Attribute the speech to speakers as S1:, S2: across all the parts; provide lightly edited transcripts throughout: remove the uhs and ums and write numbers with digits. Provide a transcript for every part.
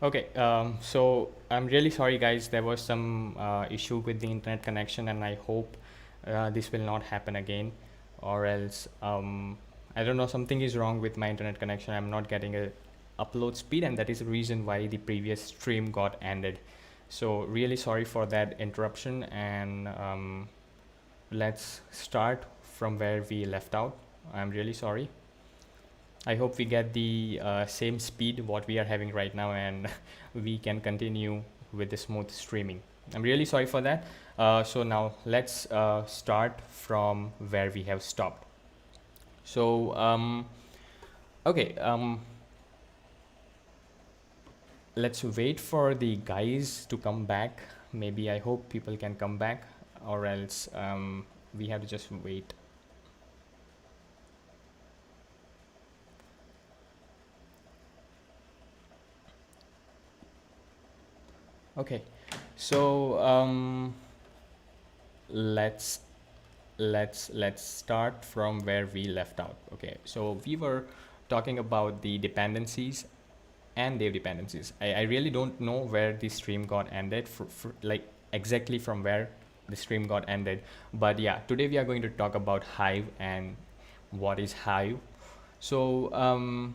S1: Okay, so I'm really sorry, guys. There was some issue with the internet connection, and I hope this will not happen again, or else I don't know, something is wrong with my internet connection. I'm not getting a upload speed, and that is the reason why the previous stream got ended. So really sorry for that interruption, and let's start from where we left out. I'm really sorry. I hope we get the same speed what we are having right now, and we can continue with the smooth streaming. I'm really sorry for that. So now let's start from where we have stopped. So okay, let's wait for the guys to come back. Maybe I hope people can come back, or else we have to just wait. Okay, so let's start from where we left out. Okay, so we were talking about the dependencies and their dependencies. I really don't know where the stream got ended, for like exactly from where the stream got ended, but yeah, today we are going to talk about Hive and what is Hive. So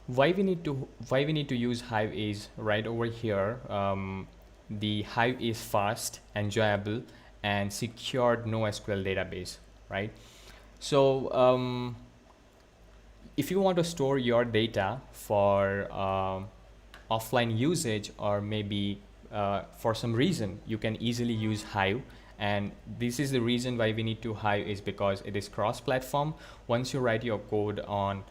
S1: why we need to use Hive is right over here. The Hive is fast, enjoyable, and secured NoSQL database, right? So if you want to store your data for offline usage, or maybe for some reason, you can easily use Hive. And this is the reason why we need to Hive, is because it is cross-platform. Once you write your code on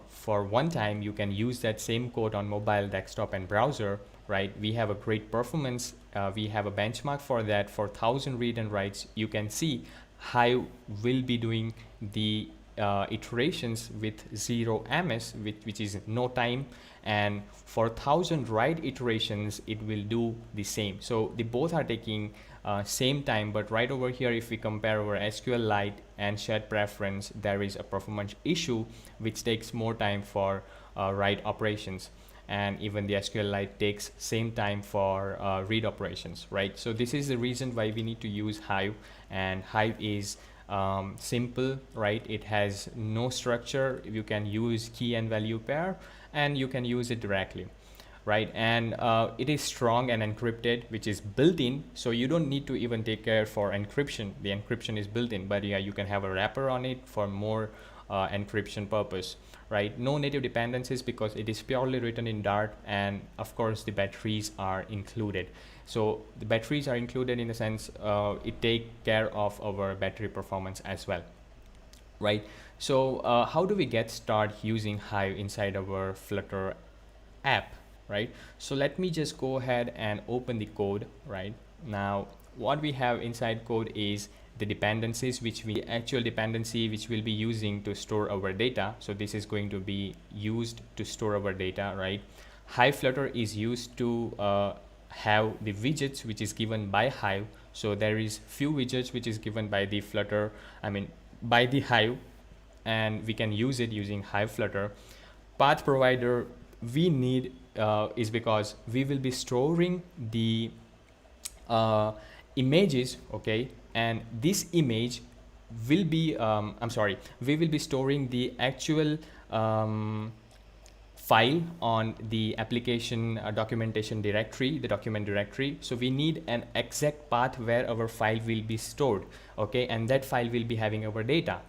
S1: for one time, you can use that same code on mobile, desktop, and browser, right? We have a great performance. We have a benchmark for that. For 1,000 read and writes, you can see Hive will be doing the iterations with 0 ms, which is no time, and for 1,000 write iterations it will do the same. So they both are taking same time, but right over here, if we compare our SQLite and shared preference, there is a performance issue which takes more time for write operations, and even the SQLite takes same time for read operations, right? So this is the reason why we need to use Hive. And Hive is simple, right? It has no structure. You can use key and value pair, and you can use it directly, right? And it is strong and encrypted, which is built in, so you don't need to even take care for encryption. The encryption is built in, but yeah, you can have a wrapper on it for more encryption purpose, right? No native dependencies because it is purely written in Dart, and of course the batteries are included. So the batteries are included in the sense it take care of our battery performance as well, right? So how do we get started using Hive inside our Flutter app, right? So let me just go ahead and open the code. Right now, what we have inside code is the dependencies, which we actual dependency which we'll be using to store our data. So this is going to be used to store our data, right? Hive Flutter is used to have the widgets which is given by Hive. So there is few widgets which is given by the Flutter, I mean by the Hive, and we can use it using Hive Flutter. Path provider we need is because we will be storing the images, okay? And this image will be we will be storing the actual file on the application documentation directory, the document directory. So we need an exact path where our file will be stored, okay? And that file will be having our data.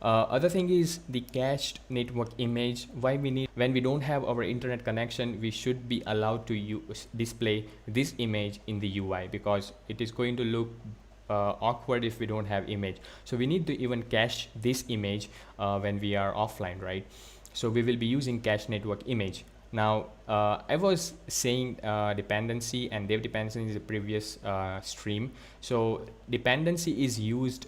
S1: Other thing is the cached network image. Why we need, when we don't have our internet connection, we should be allowed to display this image in the UI, because it is going to look awkward if we don't have image. So we need to even cache this image when we are offline, right? So we will be using cached network image. Now I was saying dependency and dev dependency in the previous stream. So dependency is used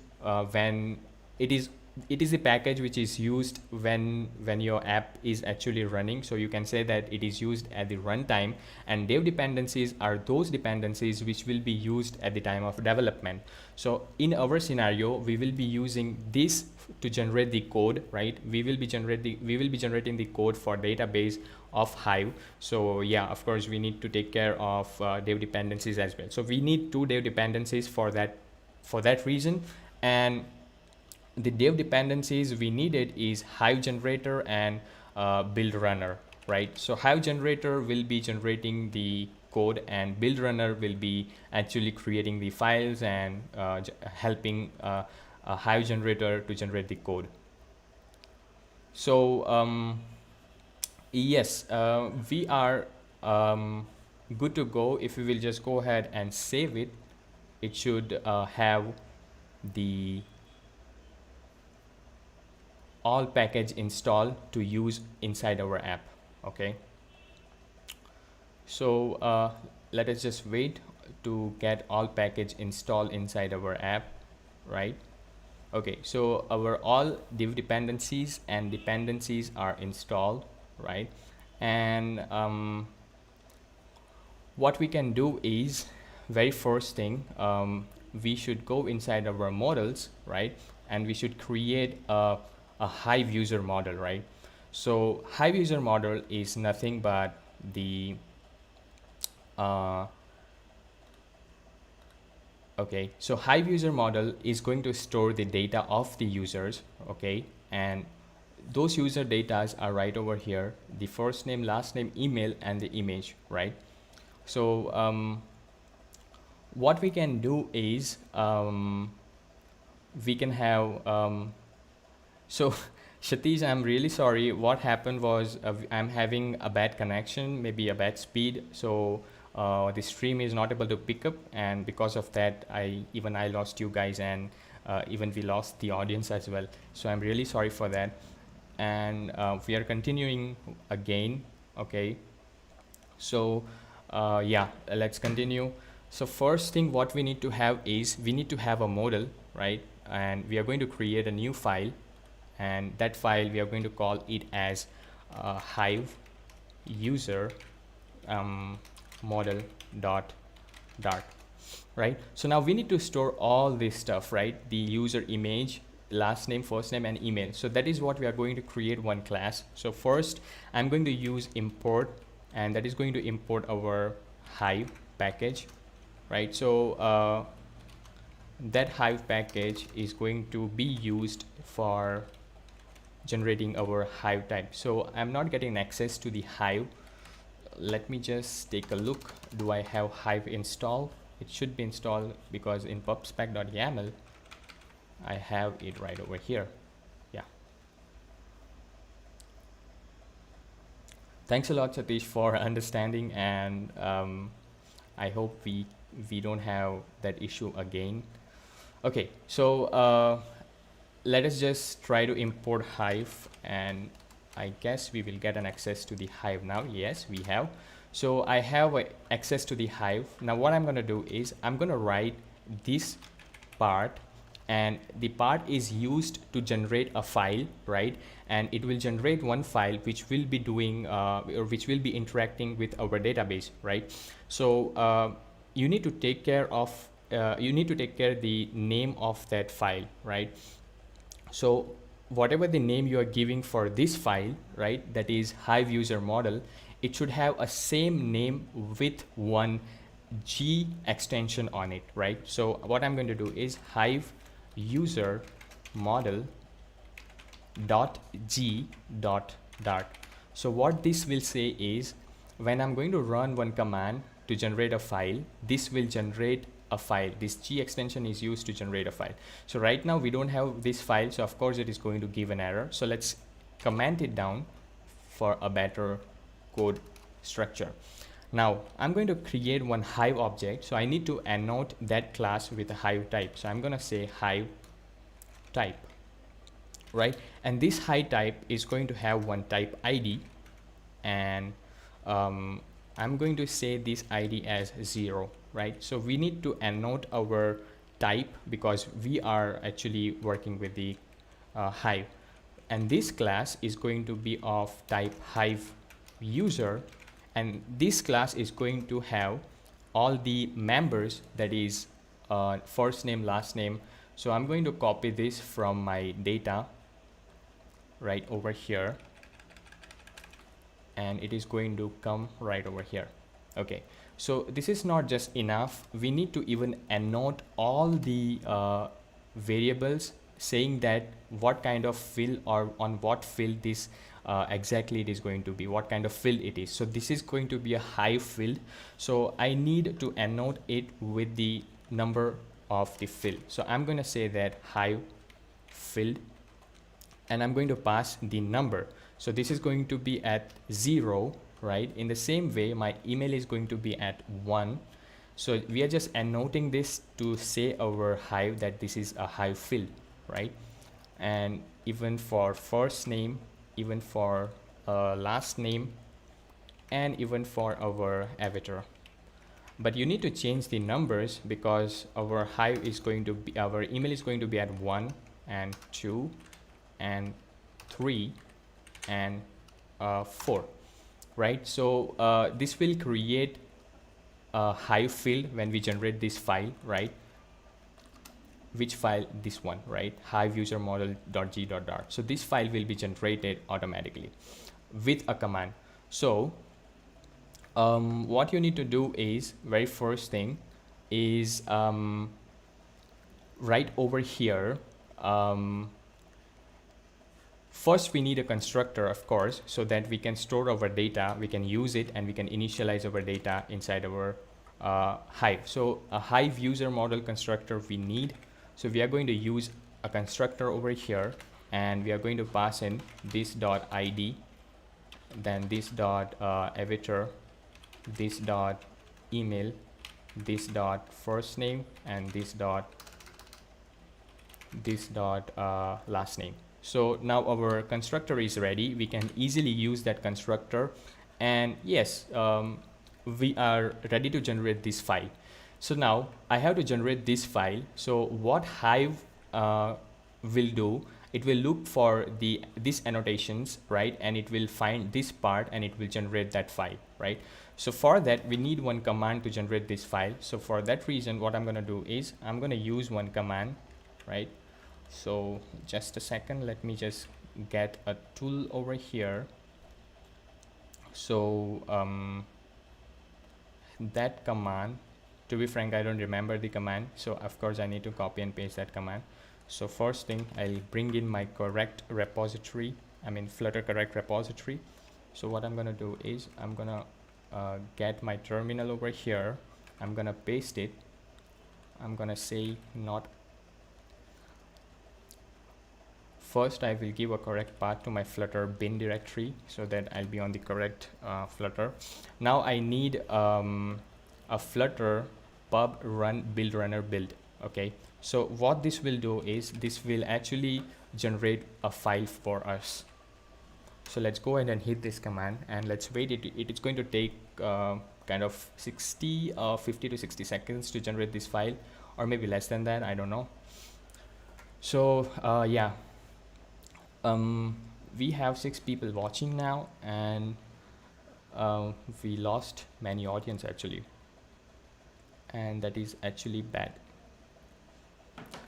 S1: when it is it is a package which is used when your app is actually running. So you can say that it is used at the runtime, and dev dependencies are those dependencies which will be used at the time of development. So in our scenario, we will be using this to generate the code, right? We will be generating the code for database of Hive. So yeah, of course we need to take care of dev dependencies as well. So we need two dev dependencies for that reason. And the dev dependencies we needed is Hive generator and build runner, right? So Hive generator will be generating the code, and build runner will be actually creating the files and helping a Hive generator to generate the code. So yes, we are good to go. If we will just go ahead and save it, it should have the all package installed to use inside our app. Okay, so let us just wait to get all package installed inside our app, right? Okay, so our all div dependencies and dependencies are installed, right? And what we can do is, very first thing, we should go inside our models, right? And we should create a Hive user model, right? So Hive user model is nothing but the okay, so Hive user model is going to store the data of the users, okay? And those user data are right over here, the first name, last name, email, and the image, right? So what we can do is we can have so Shatish, I'm really sorry. What happened was I'm having a bad connection, maybe a bad speed. So the stream is not able to pick up, and because of that, I lost you guys, and even we lost the audience as well. So I'm really sorry for that. And we are continuing again. Okay. So yeah, let's continue. So first thing what we need to have is we need to have a model, right? And we are going to create a new file, and that file we are going to call it as Hive user model dot dart, right? So now we need to store all this stuff, right? The user image, last name, first name, and email. So that is what we are going to create one class. So first I'm going to use import, and that is going to import our Hive package, right? So that Hive package is going to be used for generating our Hive type. So I'm not getting access to the Hive. Let me just take a look. Do I have Hive installed? It should be installed, because in pubspec.yaml I have it right over here. Yeah. Thanks a lot, Satish, for understanding, and I hope we don't have that issue again. Okay, so let us just try to import Hive, and I guess we will get an access to the Hive now. Yes, we have. So I have access to the Hive. Now what I'm going to do is I'm going to write this part, and the part is used to generate a file, right? And it will generate one file which will be doing or which will be interacting with our database, right? So you need to take care of the name of that file, right? So whatever the name you are giving for this file, right, that is Hive user model, it should have a same name with one G extension on it, right? So what I'm going to do is Hive user model dot G dot dart. So what this will say is, when I'm going to run one command to generate a file, this will generate a file. This G extension is used to generate a file. So right now we don't have this file, so of course it is going to give an error. So let's comment it down for a better code structure. Now I'm going to create one Hive object, so I need to annote that class with a Hive type. So I'm going to say Hive type, right? And this Hive type is going to have one type ID, and I'm going to say this ID as 0, right? So we need to annote our type, because we are actually working with the Hive, and this class is going to be of type Hive user, and this class is going to have all the members, that is first name, last name. So I'm going to copy this from my data right over here, and it is going to come right over here. Okay, so this is not just enough. We need to even annotate all the variables, saying that what kind of field or on what field this exactly it is going to be, what kind of field it is. So this is going to be a Hive field, so I need to annotate it with the number of the field. So I'm going to say that Hive field, and I'm going to pass the number. So this is going to be at 0, right? In the same way, my email is going to be at 1. So we are just annotating this to say our Hive that this is a Hive field, right? And even for first name, even for last name, and even for our avatar. But you need to change the numbers, because our Hive is going to be, our email is going to be at 1 and 2 and 3 and 4, right? So this will create a Hive field when we generate this file, right? Which file? This one, right? Hive user model.g. So this file will be generated automatically with a command. So what you need to do is, very first thing is right over here, first we need a constructor, of course, so that we can store our data, we can use it, and we can initialize our data inside our Hive. So a Hive user model constructor we need. So we are going to use a constructor over here, and we are going to pass in this dot id, then this dot avatar, this dot email, this dot first name, and this dot last name. So now our constructor is ready. We can easily use that constructor, and yes, we are ready to generate this file. So now I have to generate this file. So what Hive will do, it will look for these annotations, right? And it will find this part, and it will generate that file, right? So for that, we need one command to generate this file. So for that reason, what I'm going to do is I'm going to use one command, right? So just a second, let me just get a tool over here. So that command, to be frank, I don't remember the command, so of course I need to copy and paste that command. So first thing, I'll bring in my correct repository, Flutter correct repository. So what I'm gonna do is I'm gonna get my terminal over here, I'm gonna paste it, I'm gonna say not. First, I will give a correct path to my Flutter bin directory, so that I'll be on the correct Flutter. Now I need a Flutter pub run build runner build. Okay, so what this will do is this will actually generate a file for us. So let's go ahead and hit this command, and let's wait. It's going to take kind of 50 to 60 seconds to generate this file, or maybe less than that, I don't know. So yeah, we have 6 people watching now, and we lost many audience actually, and that is actually bad.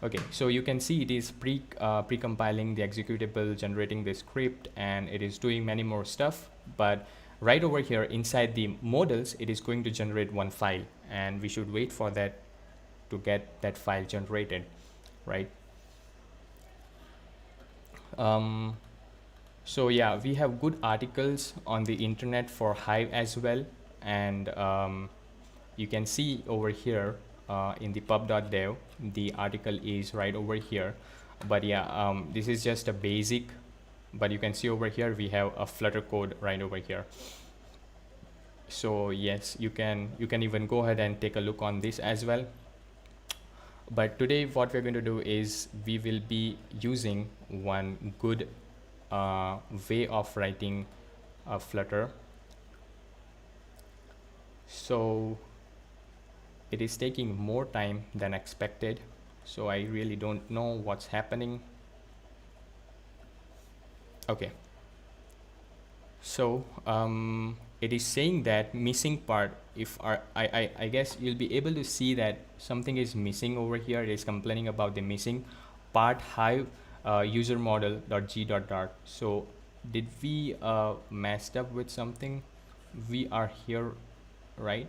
S1: Okay, so you can see it is pre-compiling the executable, generating the script, and it is doing many more stuff. But right over here inside the models, it is going to generate one file, and we should wait for that to get that file generated, right? So yeah, we have good articles on the internet for Hive as well, and you can see over here in the pub.dev, the article is right over here. But yeah, this is just a basic, but you can see over here we have a Flutter code right over here. So yes, you can even go ahead and take a look on this as well. But today what we're going to do is we will be using one good way of writing Flutter. So it is taking more time than expected, so I really don't know what's happening. Okay, so it is saying that missing part, if I guess you'll be able to see that something is missing over here. It is complaining about the missing part hive user model dot g dot dart. So did we messed up with something? We are here, right?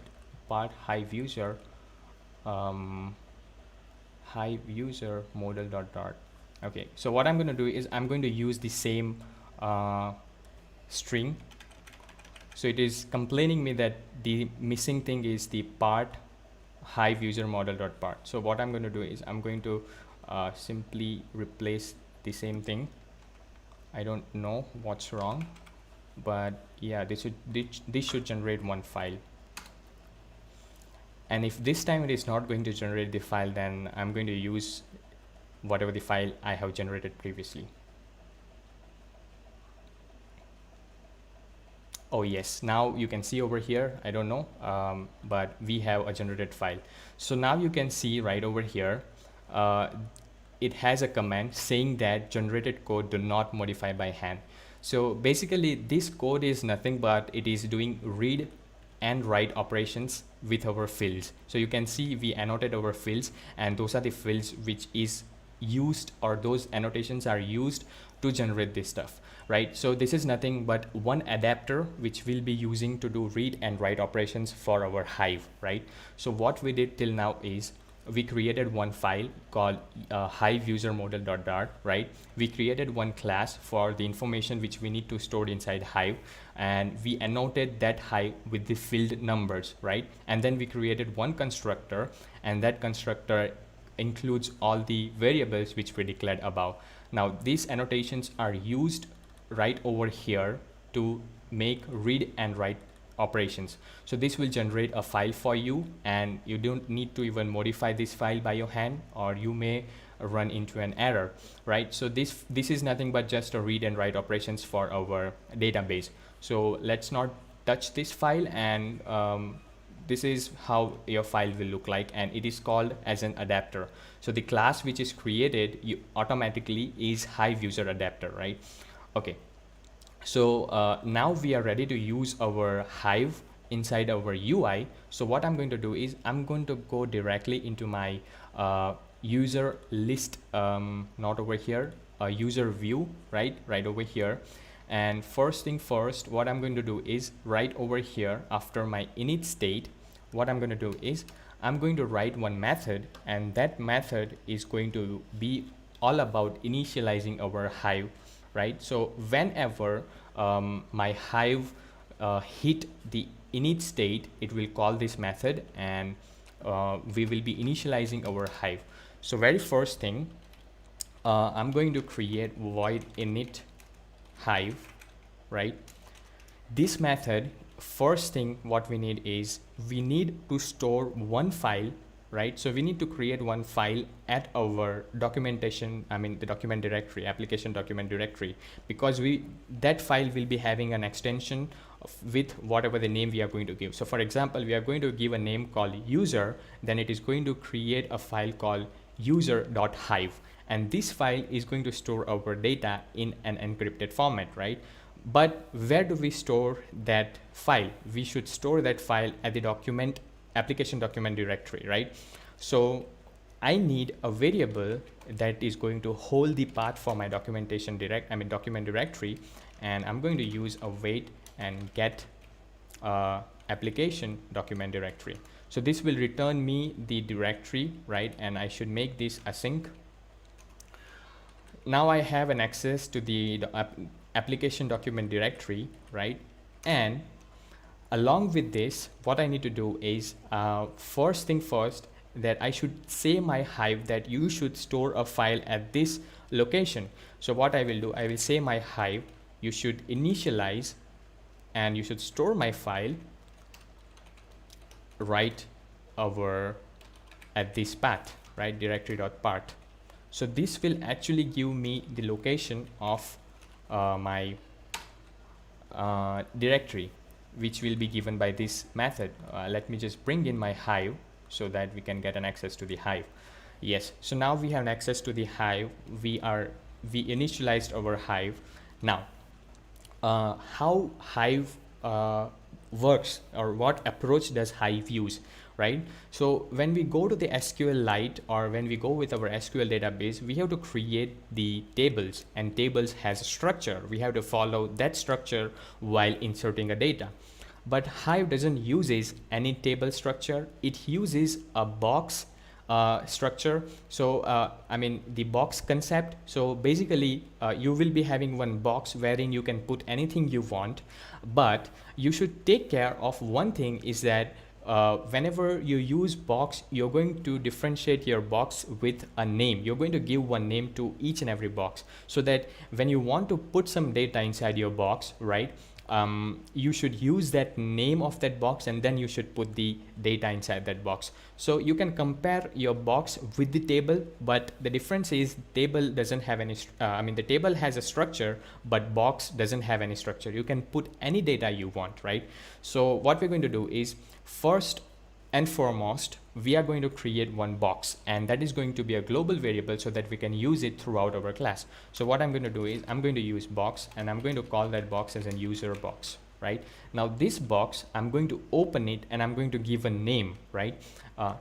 S1: Part hive user hive user model dot dart. Okay, so what I'm going to do is I'm going to use the same string. So it is complaining me that the missing thing is the part hive user model dot part. So what I'm going to do is I'm going to simply replace the same thing. I don't know what's wrong, but yeah, this should generate one file. And if this time it is not going to generate the file, then I'm going to use whatever the file I have generated previously. Oh yes, now you can see over here, I don't know, but we have a generated file. So now you can see right over here, it has a command saying that generated code do not modify by hand. So basically this code is nothing but it is doing read and write operations with our fields. So you can see we annotate our fields, and those are the fields which is used, or those annotations are used to generate this stuff, right? So this is nothing but one adapter which we'll be using to do read and write operations for our hive, right? So what we did till now is we created one file called hive user model dot dart, right? We created one class for the information which we need to store inside hive, and we annotated that hive with the field numbers, right? And then we created one constructor, and that constructor includes all the variables which we declared above. Now these annotations are used right over here to make read and write operations. So this will generate a file for you, and you don't need to even modify this file by your hand, or you may run into an error, right? So this is nothing but just a read and write operations for our database. So let's not touch this file, and this is how your file will look like, and it is called as an adapter. So the class which is created automatically is hive user adapter, right? Okay, so now we are ready to use our hive inside our UI. So what I'm going to do is I'm going to go directly into my user list, not over here, user view, right over here. And first thing first, what I'm going to do is right over here after my init state, what I'm going to do is I'm going to write one method, and that method is going to be all about initializing our hive, right? So whenever my hive hit the init state, it will call this method, and we will be initializing our hive. So very first thing, I'm going to create void init hive, right? This method, first thing what we need is we need to store one file, right? So we need to create one file at our documentation, the document directory, application document directory, because that file will be having an extension with whatever the name we are going to give. So for example, we are going to give a name called user, then it is going to create a file called user.hive, and this file is going to store our data in an encrypted format, right? But where do we store that file? We should store that file at the application document directory, right? So I need a variable that is going to hold the path for my document directory, and I'm going to use await and get application document directory. So this will return me the directory, right? And I should make this async. Now I have an access to the application document directory, right? And along with this, what I need to do is first thing first, that I should say my hive that you should store a file at this location. So what I will do, I will say my hive, you should initialize and you should store my file right over at this path, right? Directory.path. So this will actually give me the location of my directory, which will be given by this method. Let me just bring in my hive so that we can get an access to the hive. Yes, so now we have an access to the hive. We initialized our hive, Now, how Hive works, or what approach does Hive use, right? So when we go to the SQLite, or when we go with our SQL database, we have to create the tables, and tables has a structure. We have to follow that structure while inserting a data. But Hive doesn't uses any table structure. It uses a box structure. So I mean the box concept. So basically you will be having one box wherein you can put anything you want, but you should take care of one thing, is that whenever you use box, you're going to differentiate your box with a name. You're going to give one name to each and every box, so that when you want to put some data inside your box, right, you should use that name of that box, and then you should put the data inside that box. So you can compare your box with the table, but the difference is table doesn't have any, I mean the table has a structure, but box doesn't have any structure. You can put any data you want, right? So what we're going to do is, first and foremost, we are going to create one box, and that is going to be a global variable so that we can use it throughout our class. So what I'm going to do is, I'm going to use box, and I'm going to call that box as a user box, right? Now this box, I'm going to open it, and I'm going to give a name, right,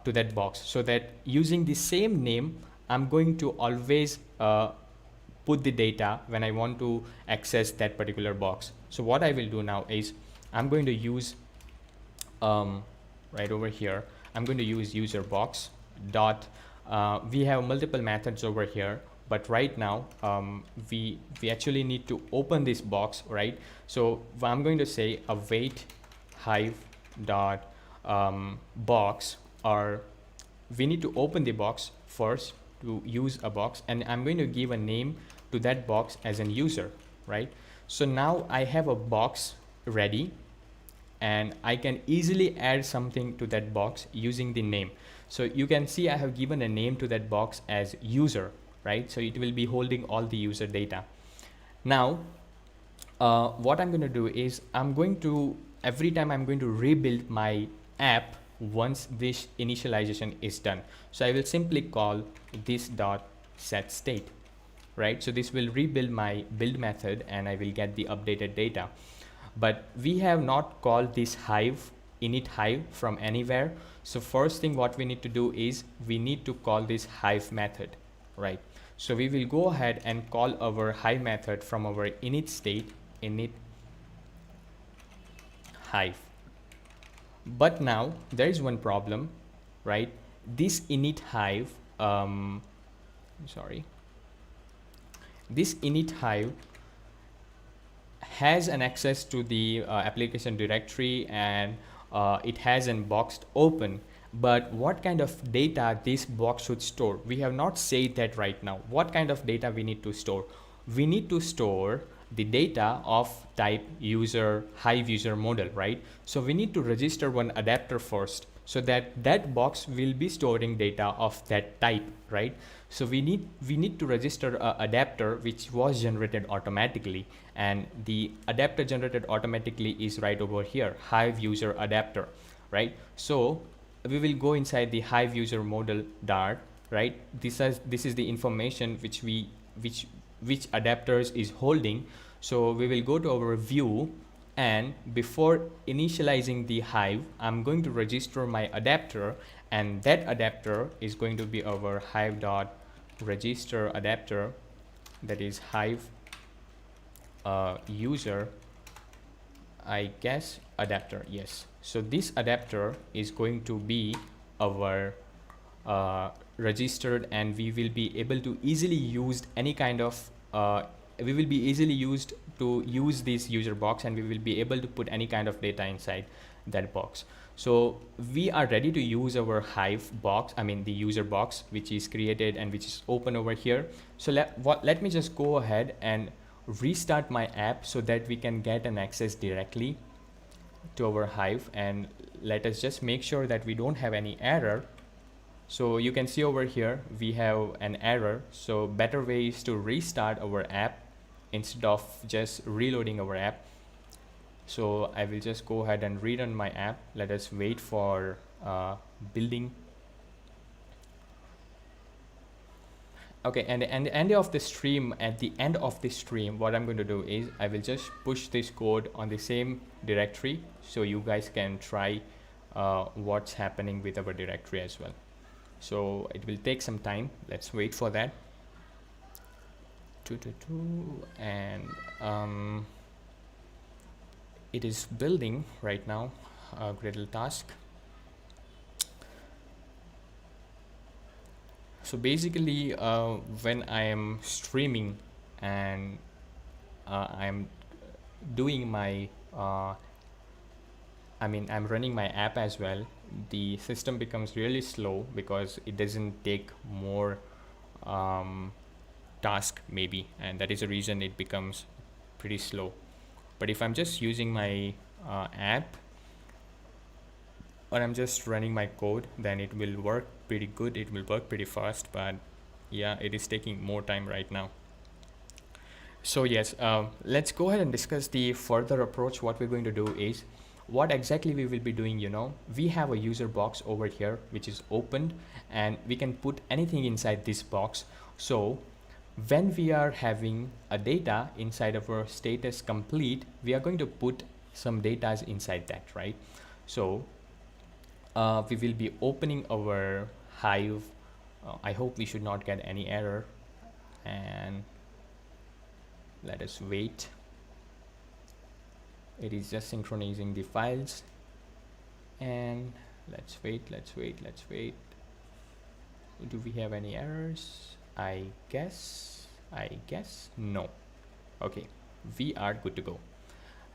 S1: to that box, so that using the same name, I'm going to always put the data when I want to access that particular box. So what I will do now is, I'm going to use right over here, I'm going to use user box dot, we have multiple methods over here, but right now we actually need to open this box, right? So I'm going to say await hive dot box, or we need to open the box first to use a box, and I'm going to give a name to that box as an user, right? So now I have a box ready, and I can easily add something to that box using the name. So you can see I have given a name to that box as user, right? So it will be holding all the user data. Now what I'm going to do is, I'm going to, every time I'm going to rebuild my app once this initialization is done. So I will simply call this dot set state, right? So this will rebuild my build method, and I will get the updated data. But we have not called this hive, init hive, from anywhere. So first thing what we need to do is, we need to call this hive method, right? So we will go ahead and call our hive method from our init state, init hive. But now there is one problem, right? This init hive, this init hive has an access to the application directory, and it has an box open. But what kind of data this box should store, we have not said that right now. What kind of data we need to store? We need to store the data of type user, hive user model, right? So we need to register one adapter first, so that that box will be storing data of that type, right? So we need to register a adapter which was generated automatically, and the adapter generated automatically is right over here, hive user adapter, right? So we will go inside the hive user model dart, right? This is the information which adapters is holding. So we will go to our view, and before initializing the hive, I'm going to register my adapter, and that adapter is going to be our hive dot register adapter, that is hive user, I guess, adapter. Yes, so this adapter is going to be our registered, and we will be able to easily use any kind of we will be easily used to use this user box, and we will be able to put any kind of data inside that box. So we are ready to use our hive box, I mean the user box, which is created and which is open over here. So let me just go ahead and restart my app so that we can get an access directly to our hive, and let us just make sure that we don't have any error. So you can see over here we have an error. So better way is to restart our app instead of just reloading our app. So I will just go ahead and rerun my app. Let us wait for building. Okay, and the end of the stream, at the end of the stream, what I'm going to do is I will just push this code on the same directory so you guys can try what's happening with our directory as well. So it will take some time. Let's wait for that. And it is building right now a Gradle task. So basically when I am streaming and I'm doing my I'm running my app as well, the system becomes really slow because it doesn't take more task maybe, and that is the reason it becomes pretty slow. But if I'm just using my app, or I'm just running my code, then it will work pretty good, it will work pretty fast. But yeah, it is taking more time right now. So yes, let's go ahead and discuss the further approach. What we're going to do is, what exactly we will be doing, we have a user box over here which is opened, and we can put anything inside this box. So when we are having a data inside of our status complete, we are going to put some data inside that, right? So we will be opening our Hive. I hope we should not get any error, and let us wait. It is just synchronizing the files, and let's wait. Do we have any errors? I guess no. Okay, we are good to go.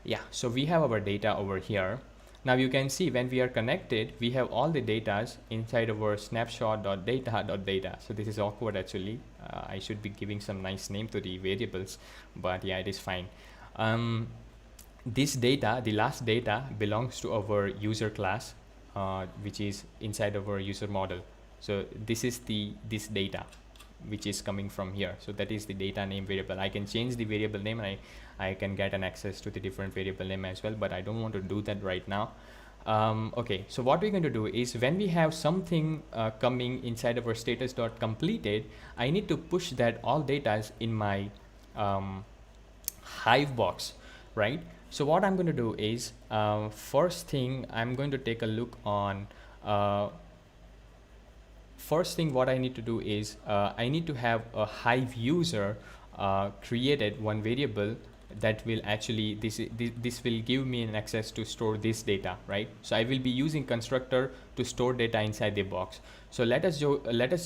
S1: Yeah, so we have our data over here. Now you can see when we are connected, we have all the data inside of our snapshot.data.data. So this is awkward actually. I should be giving some nice name to the variables, but yeah, it is fine. This data, the last data, belongs to our user class, which is inside of our user model. So this is this data which is coming from here. So that is the data name variable. I can change the variable name, and I can get an access to the different variable name as well, but I don't want to do that right now. Okay, so what we're going to do is, when we have something coming inside of our status.completed, I need to push that all data in my Hive box, right? So what I'm going to do is, first thing I'm going to take a look on first thing what I need to do is I need to have a Hive user created one variable that will actually, this will give me an access to store this data, right? So I will be using constructor to store data inside the box. So let us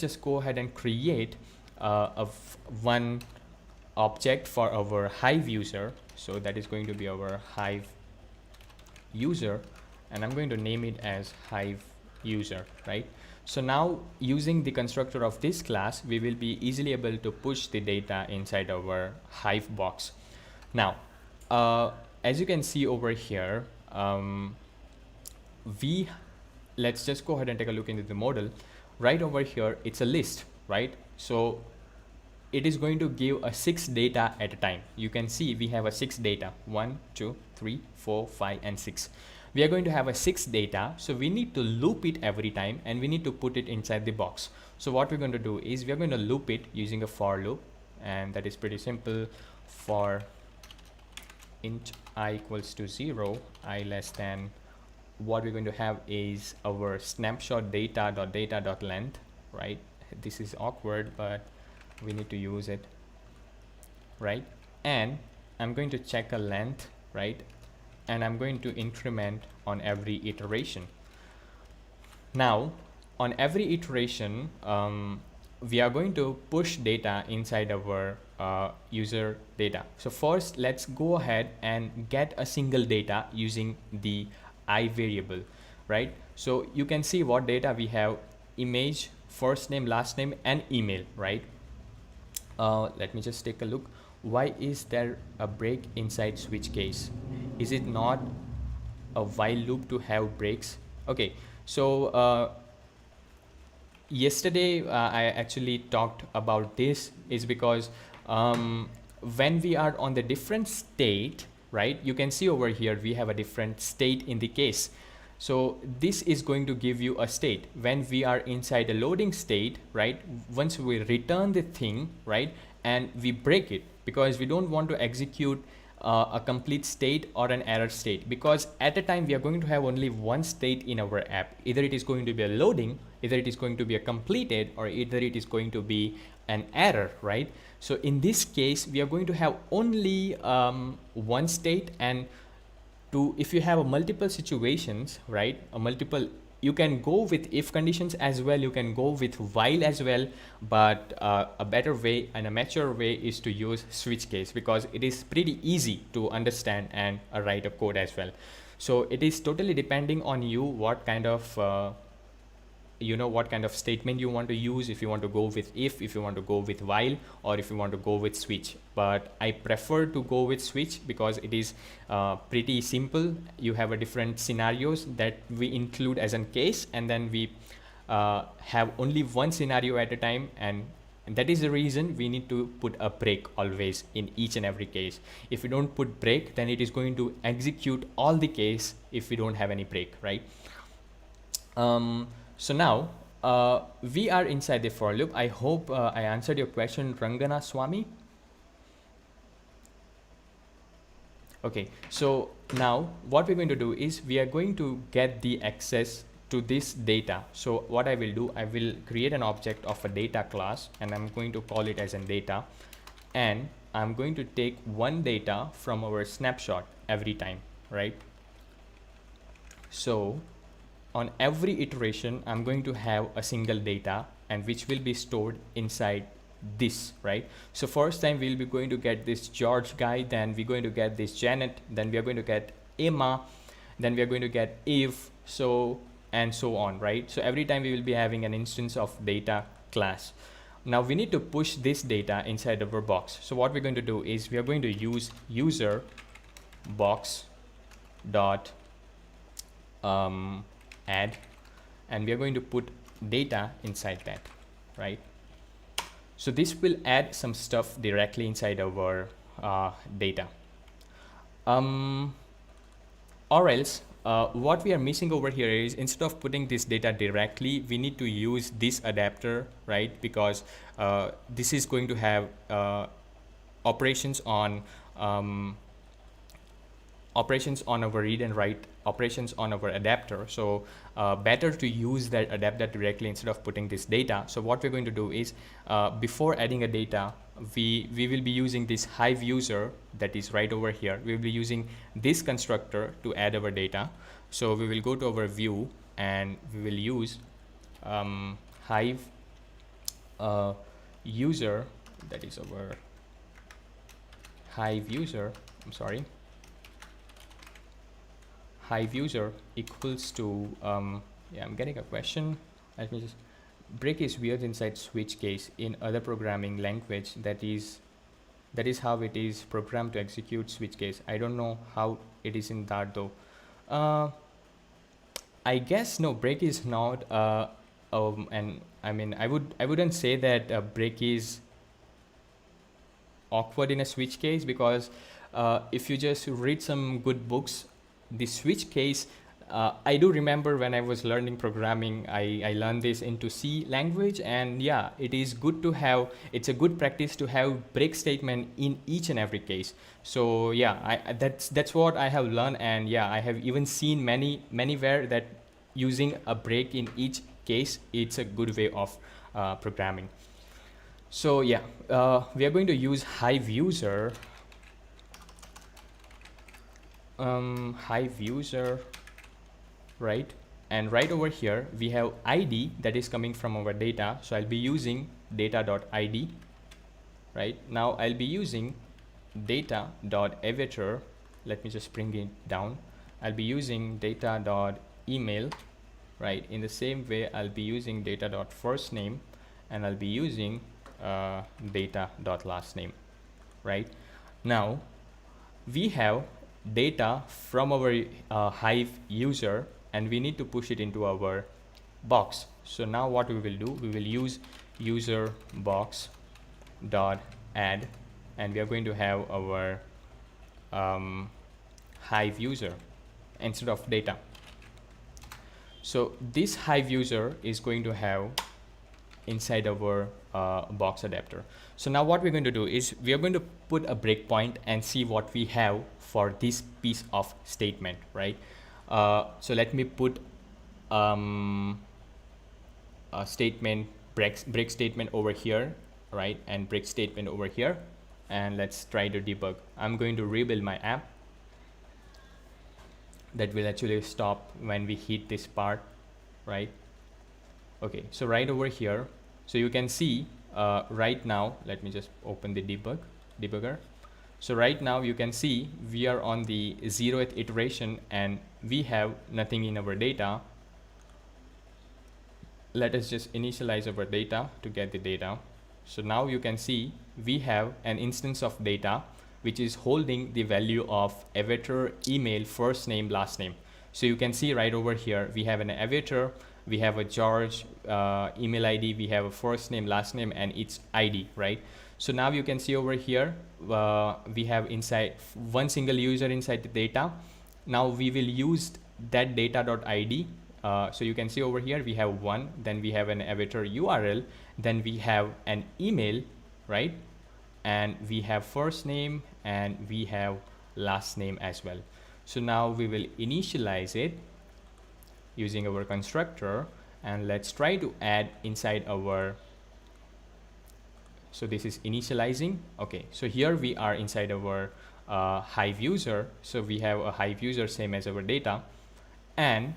S1: just go ahead and create one object for our Hive user. So that is going to be our Hive user, and I'm going to name it as Hive user, right? So now, using the constructor of this class, we will be easily able to push the data inside our Hive box. Now, as you can see over here, let's just go ahead and take a look into the model. Right over here, it's a list, right? So it is going to give a 6 data at a time. You can see we have a 6 data, 1, 2, 3, 4, 5, and 6. We are going to have a 6 data, so we need to loop it every time, and we need to put it inside the box. So what we're going to do is, we are going to loop it using a for loop, and that is pretty simple. For int I equals to 0, I less than, what we're going to have is our snapshot data.data.length, right? This is awkward, but we need to use it, right? And I'm going to check a length, right? And I'm going to increment on every iteration. Now, on every iteration, we are going to push data inside our user data. So first, let's go ahead and get a single data using the I variable, right? So you can see what data we have: image, first name, last name, and email, right? Let me just take a look. Why is there a break inside switch case? Is it not a while loop to have breaks? Okay, so yesterday I actually talked about this, is because when we are on the different state, right, you can see over here we have a different state in the case. So this is going to give you a state when we are inside a loading state, right? Once we return the thing, right, and we break it, because we don't want to execute a complete state or an error state, because at a time we are going to have only one state in our app. Either it is going to be a loading, either it is going to be a completed, or either it is going to be an error, right? So in this case, we are going to have only one state. And if you have a multiple situations, right, a multiple, you can go with if conditions as well, you can go with while as well, but a better way and a mature way is to use switch case, because it is pretty easy to understand and write a code as well. So it is totally depending on you what kind of what kind of statement you want to use, if you want to go with if you want to go with while, or if you want to go with switch. But I prefer to go with switch because it is pretty simple. You have a different scenarios that we include as a case, and then we have only one scenario at a time, and that is the reason we need to put a break always in each and every case. If we don't put break, then it is going to execute all the case if we don't have any break, right? So now we are inside the for loop. I hope I answered your question, Rangana Swami. Okay, so now what we're going to do is we are going to get the access to this data. So what I will do, I will create an object of a data class, and I'm going to call it as a data, and I'm going to take one data from our snapshot every time, right? So on every iteration, I'm going to have a single data, and which will be stored inside this, right? So first time we'll be going to get this George guy, then we're going to get this Janet, then we are going to get Emma, then we are going to get Eve, so and so on, right? So every time we will be having an instance of data class. Now we need to push this data inside our box. So what we're going to do is we are going to use user box dot add, and we are going to put data inside that, right? So this will add some stuff directly inside our data. Or else what we are missing over here is, instead of putting this data directly, we need to use this adapter, right? Because this is going to have operations on our read and write operations on our adapter. So better to use that adapter directly instead of putting this data. So what we're going to do is before adding a data, we will be using this Hive user that is right over here. We will be using this constructor to add our data. So we will go to our view, and we will use Hive user, that is our Hive user, Hive user equals to yeah, I'm getting a question. Let me just, break is weird inside switch case in other programming language. That is how it is programmed to execute switch case. I don't know how it is in that though. I guess no, break is not and I mean I wouldn't say that break is awkward in a switch case, because if you just read some good books, the switch case, I do remember when I was learning programming, I learned this into C language, and yeah, it is good to have, it's a good practice to have break statement in each and every case. So yeah, that's what I have learned, and yeah, I have even seen manywhere that using a break in each case, it's a good way of programming. So yeah, we are going to use Hive user. Hive user, right? And right over here we have ID that is coming from our data, so I'll be using data.id. right now I'll be using data.avatar. Let me just bring it down. I'll be using data.email, right? In the same way I'll be using data.firstname, and I'll be using data.lastname. right now we have data from our Hive user, and we need to push it into our box. So now what we will do, we will use user box dot add, and we are going to have our Hive user instead of data. So this Hive user is going to have inside our box adapter. So now what we're going to do is we are going to put a breakpoint and see what we have for this piece of statement, right? So let me put a statement break statement over here, right, and break statement over here, and let's try to debug. I'm going to rebuild my app. That will actually stop when we hit this part, right? Okay, so right over here, so you can see right now, let me just open the debugger. So right now you can see we are on the 0th iteration and we have nothing in our data. Let us just initialize our data to get the data. So now you can see we have an instance of data which is holding the value of avatar, email, first name, last name. So you can see right over here we have an avatar, we have a George email ID, we have a first name, last name, and its ID, right? So now you can see over here we have inside one single user inside the data. Now we will use that data.id. So you can see over here we have one, then we have an avatar URL, then we have an email, right? And we have first name and we have last name as well. So now we will initialize it using our constructor, and let's try to add inside our, so this is initializing. Okay, so here we are inside our Hive user. So we have a Hive user same as our data, and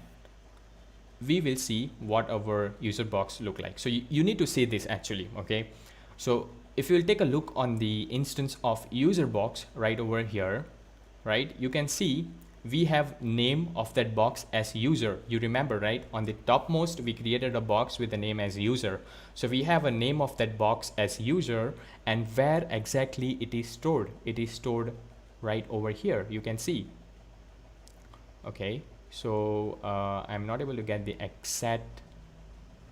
S1: we will see what our user box look like. So you need to see this actually, okay? So if you will take a look on the instance of user box right over here, right, you can see we have name of that box as user. You remember, right? On the topmost, we created a box with the name as user. So we have a name of that box as user, and where exactly it is stored. It is stored right over here. You can see. Okay. So I'm not able to get the exact.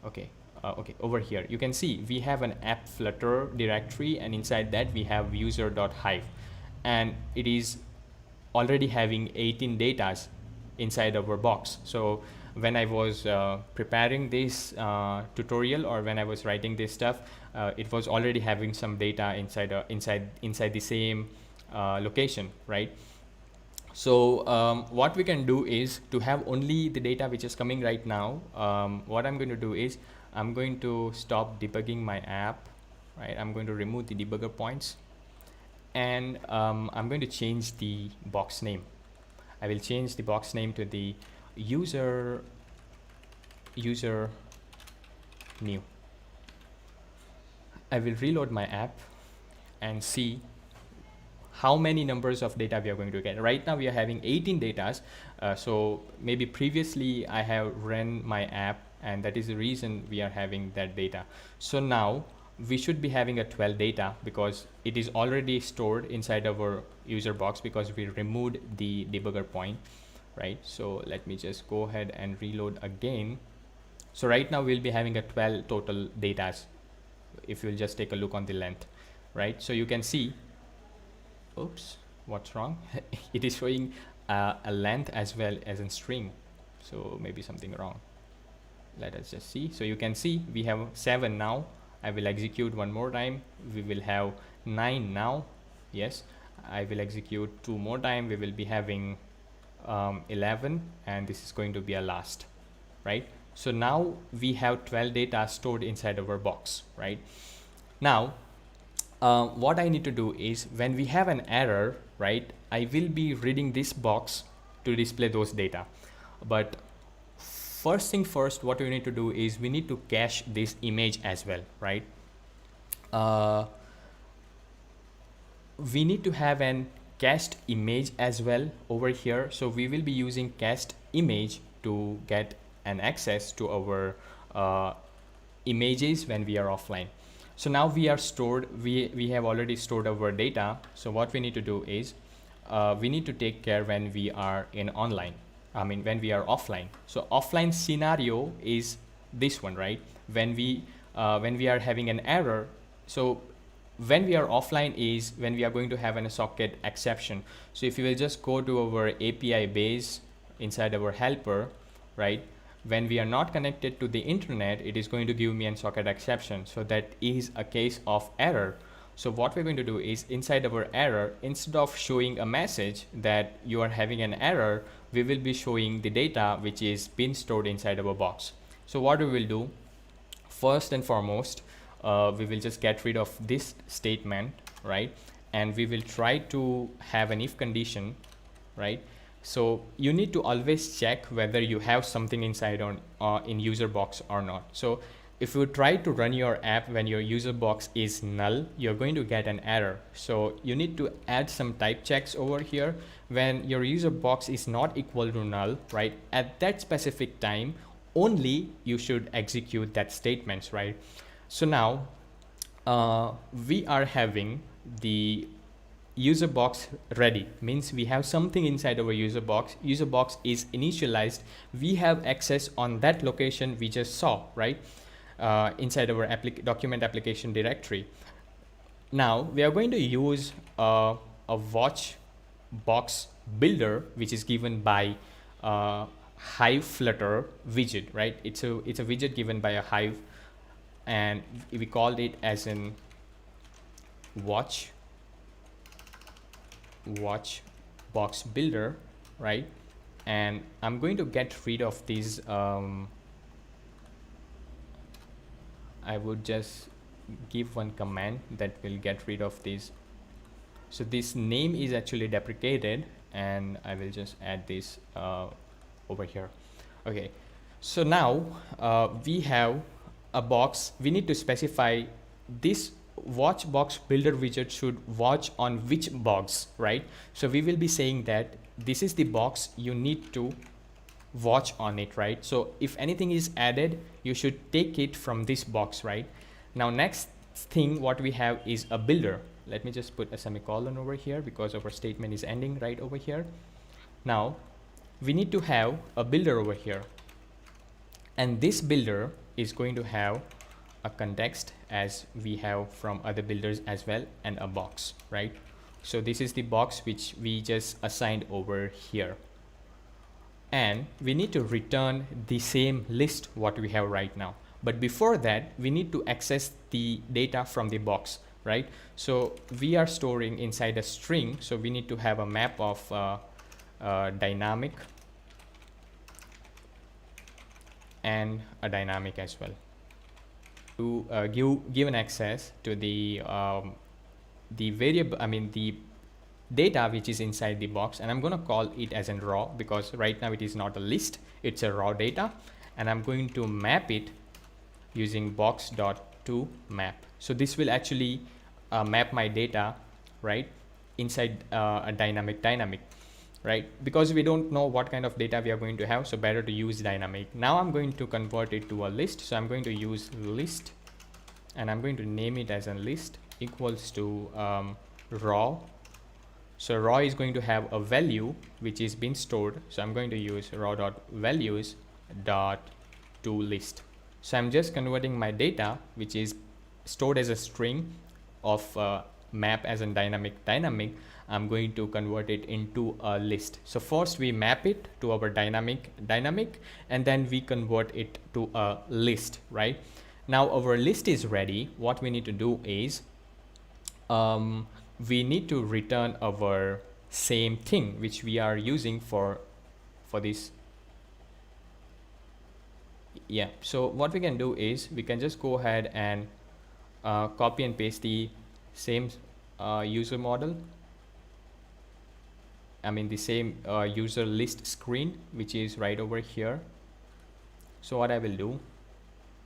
S1: Okay. Okay, over here you can see we have an app Flutter directory, and inside that we have user.hive, and it is already having 18 datas inside our box. So when I was preparing this tutorial, or when I was writing this stuff, it was already having some data inside the same location, right? So what we can do is to have only the data which is coming right now. What I'm going to do is I'm going to stop debugging my app, right? I'm going to remove the debugger points, and I'm going to change the box name. I will change the box name to the user new. I will reload my app and see how many numbers of data we are going to get. Right now we are having 18 datas. So maybe previously I have run my app, and that is the reason we are having that data. So now we should be having a 12 data because it is already stored inside our user box because we removed the debugger point, right? So let me just go ahead and reload again. So right now we'll be having a 12 total datas if you'll just take a look on the length, right? So you can see, oops, what's wrong? It is showing a length as well as in string. So maybe something wrong. Let us just see. So you can see we have 7 now. I will execute one more time. We will have 9 now. Yes, I will execute 2 more time. We will be having 11, and this is going to be a last, right? So now we have 12 data stored inside our box, right? Now what I need to do is when we have an error, right, I will be reading this box to display those data. But first thing first, what we need to do is we need to cache this image as well, right? We need to have an cached image as well over here. So we will be using cached image to get an access to our images when we are offline. So now we are stored, we have already stored our data. So what we need to do is we need to take care when we are in online. I mean, when we are offline. So offline scenario is this one, right? When we are having an error. So when we are offline is when we are going to have a socket exception. So if you will just go to our API base inside our helper, right? when we are not connected to the internet, it is going to give me an socket exception. So that is a case of error. So what we're going to do is inside our error, instead of showing a message that you are having an error, we will be showing the data which is been stored inside our box. So what we will do, first and foremost, we will just get rid of this statement, right? And we will try to have an if condition, right? So you need to always check whether you have something inside on in user box or not. So if you try to run your app when your user box is null, you're going to get an error. So you need to add some type checks over here. When your user box is not equal to null, right, at that specific time only you should execute that statements, right? So now we are having the user box ready, means we have something inside our user box is initialized, we have access on that location we just saw, right, inside our document application directory. Now we are going to use a watch box builder, which is given by Hive Flutter widget, right? It's a widget given by a Hive, and we called it as in watch box builder, right? And I'm going to get rid of these. I would just give one command that will get rid of these. So this name is actually deprecated, and I will just add this over here. Okay, so now we have a box. We need to specify this watch box builder widget should watch on which box, right? So we will be saying that this is the box you need to watch on it, right? So if anything is added, you should take it from this box, right? Now next thing what we have is a builder. Let me just put a semicolon over here because our statement is ending right over here. Now we need to have a builder over here, and this builder is going to have a context as we have from other builders as well, and a box, right? So this is the box which we just assigned over here, and we need to return the same list what we have right now. But before that, we need to access the data from the box, right? So we are storing inside a string, so we need to have a map of dynamic and a dynamic as well to give an access to the variable, I mean the data which is inside the box, and I'm going to call it as in raw because right now it is not a list, it's a raw data, and I'm going to map it using box.toMap. So this will actually map my data, right, inside a dynamic, right? Because we don't know what kind of data we are going to have, so better to use dynamic. Now I'm going to convert it to a list, so I'm going to use list, and I'm going to name it as a list equals to raw. So raw is going to have a value which is being stored, so I'm going to use raw.values.toList. So I'm just converting my data which is stored as a string of map as a dynamic. I'm going to convert it into a list. So first we map it to our dynamic, and then we convert it to a list, right? Now our list is ready. What we need to do is we need to return our same thing which we are using for this. Yeah, so what we can do is we can just go ahead and copy and paste the same user model, I mean the same user list screen which is right over here. So what I will do,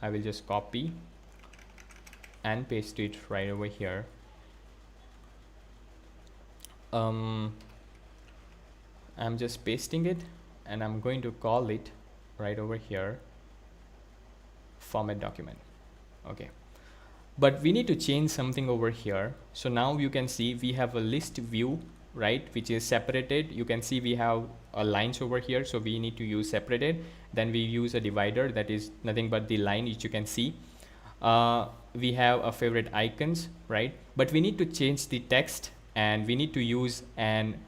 S1: I will just copy and paste it right over here. I'm just pasting it, and I'm going to call it right over here format document. Okay, but we need to change something over here. So now you can see we have a list view, right, which is separated. You can see we have lines over here, so we need to use separated. Then we use a divider, that is nothing but the line which you can see. We have a favorite icons, right, but we need to change the text, and we need to use an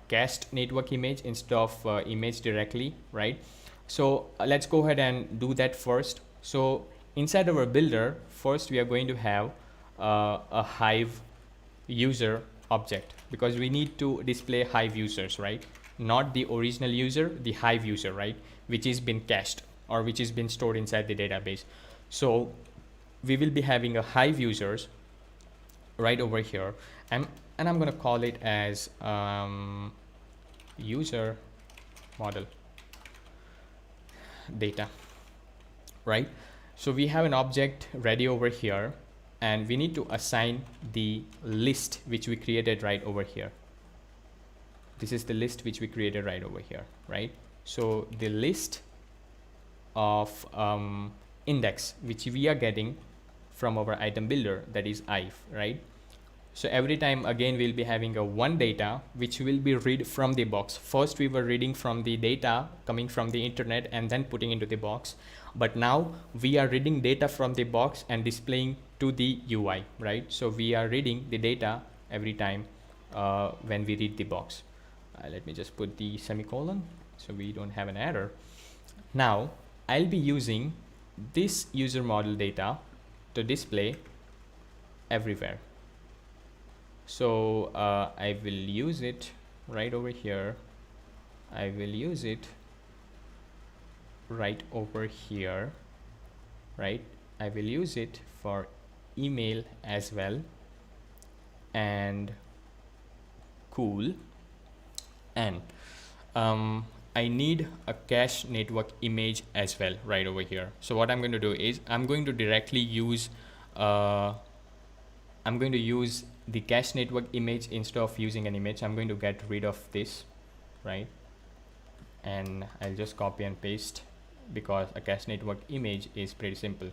S1: cached network image instead of image directly, right? So let's go ahead and do that first. So inside our builder, first we are going to have a Hive user object, because we need to display Hive users, right? Not the original user, the Hive user, right? Which is been cached or which is been stored inside the database. So we will be having a Hive users right over here, and I'm going to call it as user model data, right? So we have an object ready over here, and we need to assign the list which we created right over here. This is the list which we created right over here, right? So the list of index which we are getting from our item builder, that is Hive, right? So every time again we'll be having a one data which will be read from the box. First we were reading from the data coming from the internet and then putting into the box, but now we are reading data from the box and displaying to the UI, right? So we are reading the data every time when we read the box. Let me just put the semicolon so we don't have an error. Now I'll be using this user model data to display everywhere. So I will use it right over here. I will use it right over here, right? I will use it for email as well, and cool. And I need a cache network image as well right over here. So what I'm going to do is I'm going to directly use the cache network image instead of using an image. I'm going to get rid of this, right? And I'll just copy and paste, because a cache network image is pretty simple.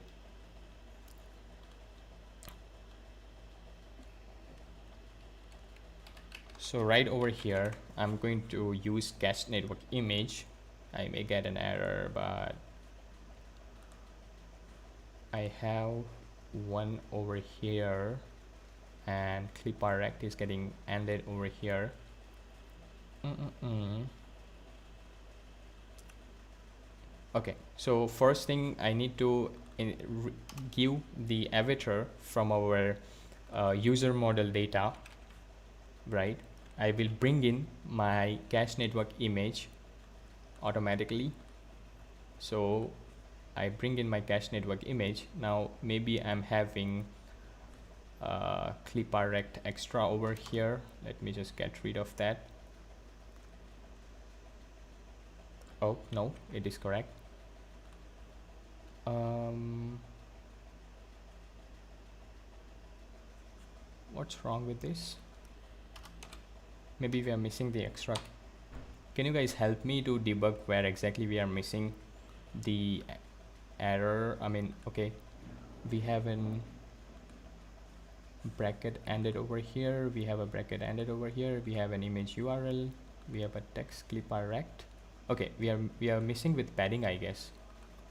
S1: So right over here, I'm going to use cache network image. I may get an error, but I have one over here, and clipRect is getting ended over here. Okay, so first thing I need to give the avatar from our user model data, right? I will bring in my cache network image automatically. So I bring in my cache network image. Now maybe I'm having clipRect extra over here. Let me just get rid of that. Oh no, it is correct. What's wrong with this? Maybe we are missing the extra. Can you guys help me to debug where exactly we are missing the error? I mean, okay, we have an bracket ended over here, we have a bracket ended over here, we have an image URL, we have a text clipRect. Okay, we are missing with padding, I guess.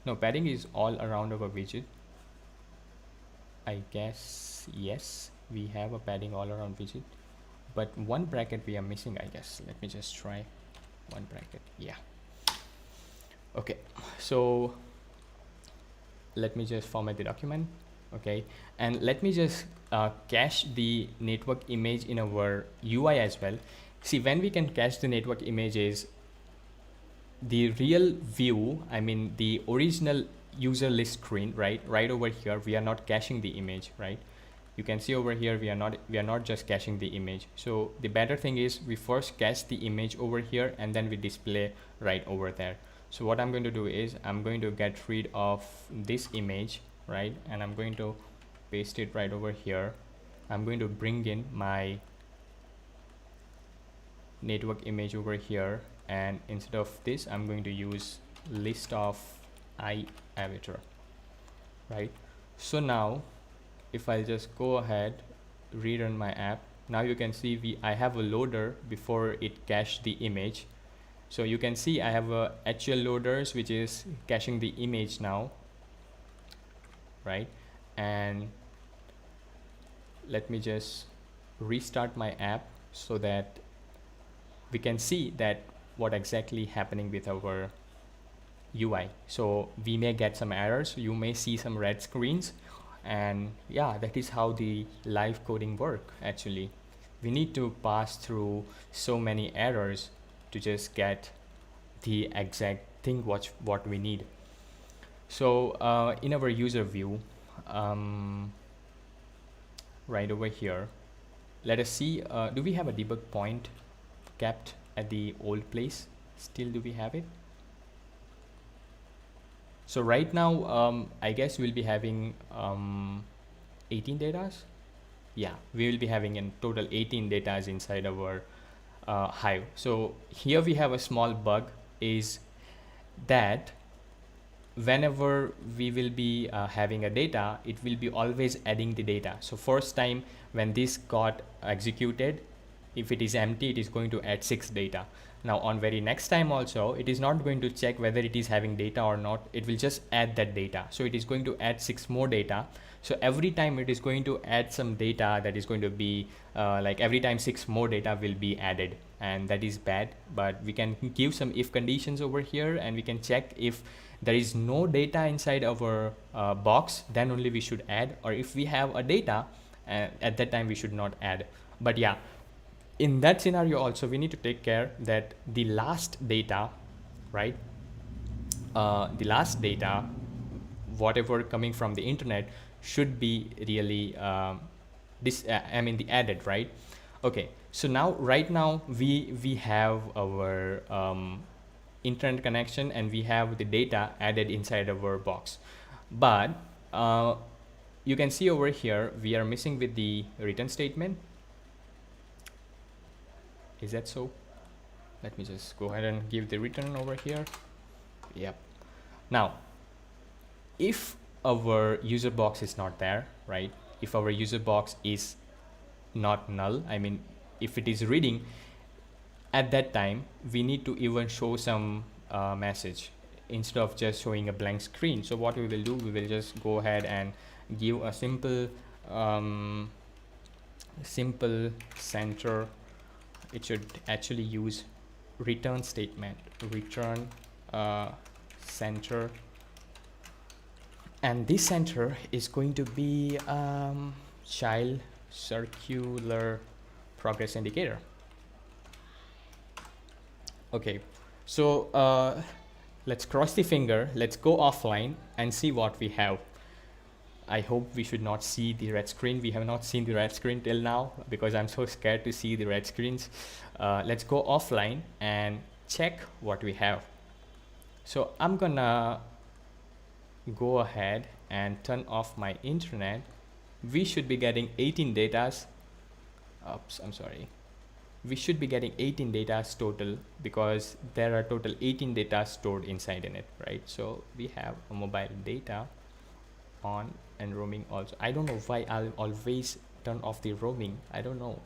S1: No, padding is all around our widget, I guess. Yes, we have a padding all around widget, but one bracket we are missing, I guess. Let me just try one bracket. Yeah, okay, so let me just format the document. Okay, and let me just cache the network image in our UI as well. See, when we can cache the network images, the real view, I mean the original user list screen, right over here, we are not caching the image, right? You can see over here we are not just caching the image. So the better thing is we first cache the image over here and then we display right over there. So what I'm going to do is I'm going to get rid of this image, right, and I'm going to paste it right over here. I'm going to bring in my network image over here, and instead of this I'm going to use list of avatar, right? So now if I just go ahead, rerun my app, now you can see I have a loader before it cached the image. So you can see I have a HL loaders which is caching the image now, right? And let me just restart my app so that we can see that what exactly happening with our UI. So we may get some errors, you may see some red screens, and yeah, that is how the live coding work actually. We need to pass through so many errors to just get the exact thing what we need. So in our user view, right over here, let us see, do we have a debug point kept at the old place? Still do we have it? So right now, I guess we'll be having 18 datas. Yeah, we will be having in total 18 datas inside our Hive. So here we have a small bug is that whenever we will be having a data, it will be always adding the data. So first time when this got executed, if it is empty, it is going to add 6 data. Now on very next time also, it is not going to check whether it is having data or not. It will just add that data. So it is going to add 6 more data. So every time it is going to add some data, that is going to be like every time 6 more data will be added, and that is bad. But we can give some if conditions over here, and we can check if there is no data inside our box, then only we should add, or if we have a data at that time we should not add. But yeah, in that scenario also we need to take care that the last data, right, the last data whatever coming from the internet should be really the added, right? Okay, so now right now we have our internet connection and we have the data added inside our box, but you can see over here we are missing with the return statement. Is that so? Let me just go ahead and give the return over here. Yep. Now if our user box is not there, right, if our user box is not null, I mean if it is reading, at that time we need to even show some message instead of just showing a blank screen. So what we will do, we will just go ahead and give a simple center. It should actually use return statement, return center, and this center is going to be child circular progress indicator. Okay, so let's cross the finger, let's go offline and see what we have. I hope we should not see the red screen. We have not seen the red screen till now because I'm so scared to see the red screens. Let's go offline and check what we have. So I'm gonna go ahead and turn off my internet. We should be getting 18 datas. Oops, I'm sorry. We should be getting 18 datas total because there are total 18 data stored inside in it, right? So we have a mobile data on and roaming also. I don't know why I'll always turn off the roaming. I don't know.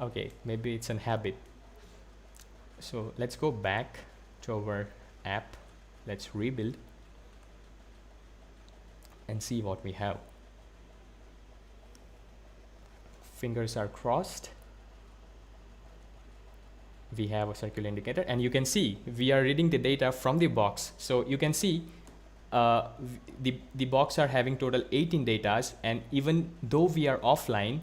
S1: Okay, maybe it's a habit. So let's go back to our app. Let's rebuild and see what we have. Fingers are crossed. We have a circular indicator and you can see we are reading the data from the box. So you can see the box are having total 18 datas, and even though we are offline,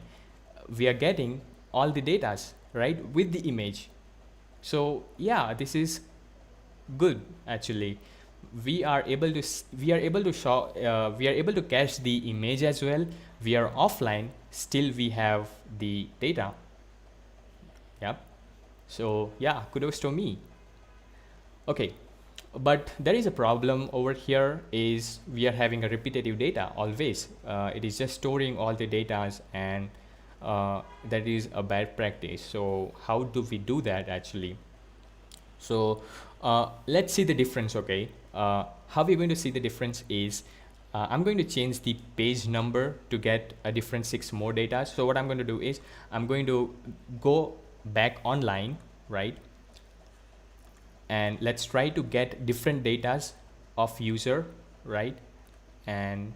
S1: we are getting all the datas, right, with the image. So yeah, this is good actually. We are able to cache the image as well. We are offline, still we have the data. Yep. So yeah, kudos to me. Okay, but there is a problem over here is we are having a repetitive data always. It is just storing all the datas, and that is a bad practice. So how do we do that actually? So let's see the difference. Okay, how we're going to see the difference is I'm going to change the page number to get a different 6 more data. So what I'm going to do is I'm going to go back online, right, and let's try to get different datas of user, right, and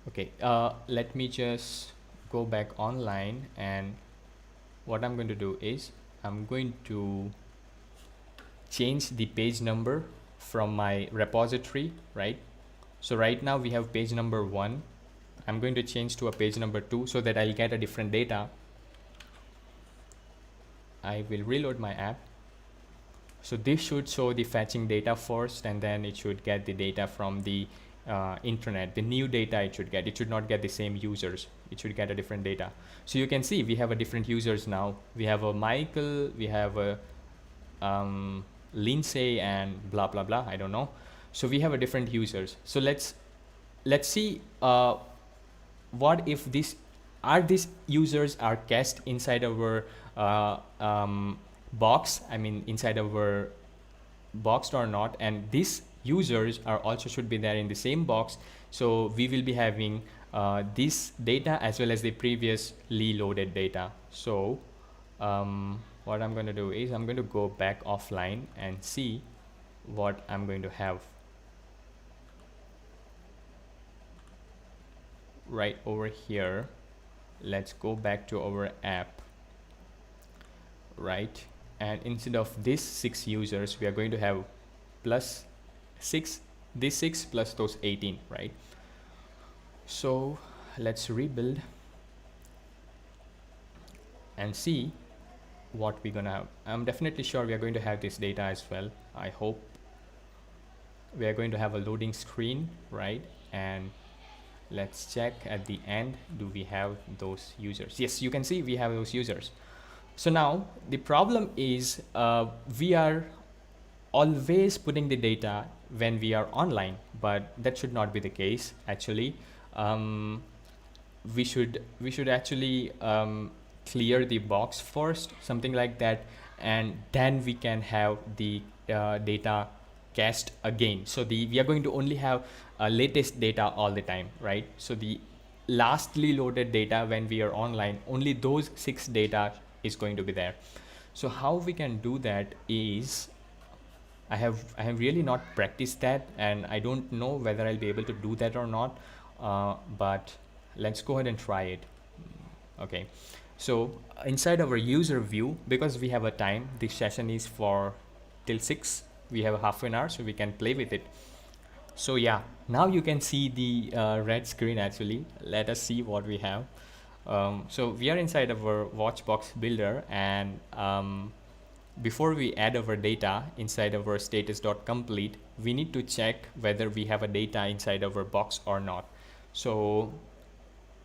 S1: okay, let me just go back online, and what I'm going to do is I'm going to change the page number from my repository, right? So right now we have page number 1. I'm going to change to a page number 2 so that I'll get a different data. I will reload my app. So this should show the fetching data first, and then it should get the data from the internet. The new data it should get. It should not get the same users. It should get a different data. So you can see we have a different users now. We have a Michael, we have a Lindsay, and blah blah blah. I don't know. So we have a different users. So let's see what if these users are cached inside our box. I mean inside our box or not, and these users are also should be there in the same box. So we will be having this data as well as the previously loaded data. So what I'm going to do is I'm going to go back offline and see what I'm going to have. Right over here, let's go back to our app, right? And instead of these 6 users, we are going to have plus 6, this 6 plus those 18, right? So let's rebuild and see what we're gonna have. I'm definitely sure we are going to have this data as well. I hope we are going to have a loading screen, right? And let's check at the end, do we have those users? Yes, you can see we have those users. So now the problem is we are always putting the data when we are online, but that should not be the case actually. We should actually clear the box first, something like that, and then we can have the data cached again. So we are going to only have latest data all the time, right? So the lastly loaded data when we are online, only those 6 data is going to be there. So how we can do that is I have really not practiced that, and I don't know whether I'll be able to do that or not, but let's go ahead and try it. Okay, so inside our user view, because we have a time, this session is for till 6, we have a half an hour, so we can play with it. So yeah, now you can see the red screen actually. Let us see what we have. So we are inside of our watchbox builder, and before we add our data inside our status.complete, we need to check whether we have a data inside our box or not. So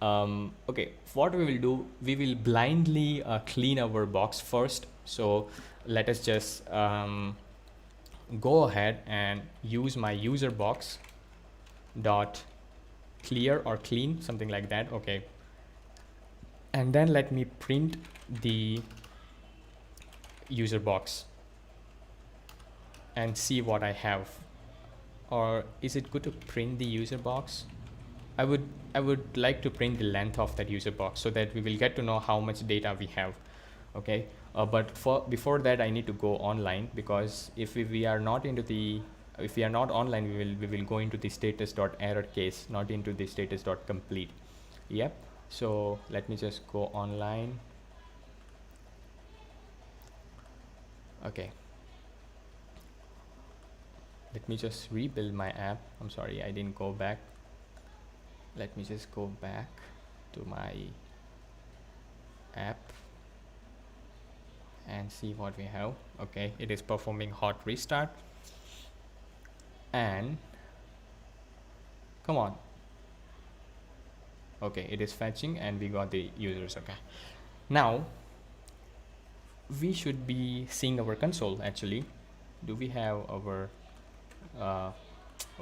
S1: okay, what we will do, we will blindly clean our box first. So let us just go ahead and use my user box dot clear or clean, something like that. Okay, and then let me print the user box and see what I have. Or is it good to print the user box? I would like to print the length of that user box so that we will get to know how much data we have. Okay, but before that I need to go online, because if we are not online, we will go into the status.error case, not into the status.complete. Yep. So let me just go online. Okay, let me just rebuild my app. I'm sorry, I didn't go back. Let me just go back to my app and see what we have. Okay, it is performing hot restart, and come on. Okay, it is fetching and we got the users. Okay, now we should be seeing our console actually. Do we have our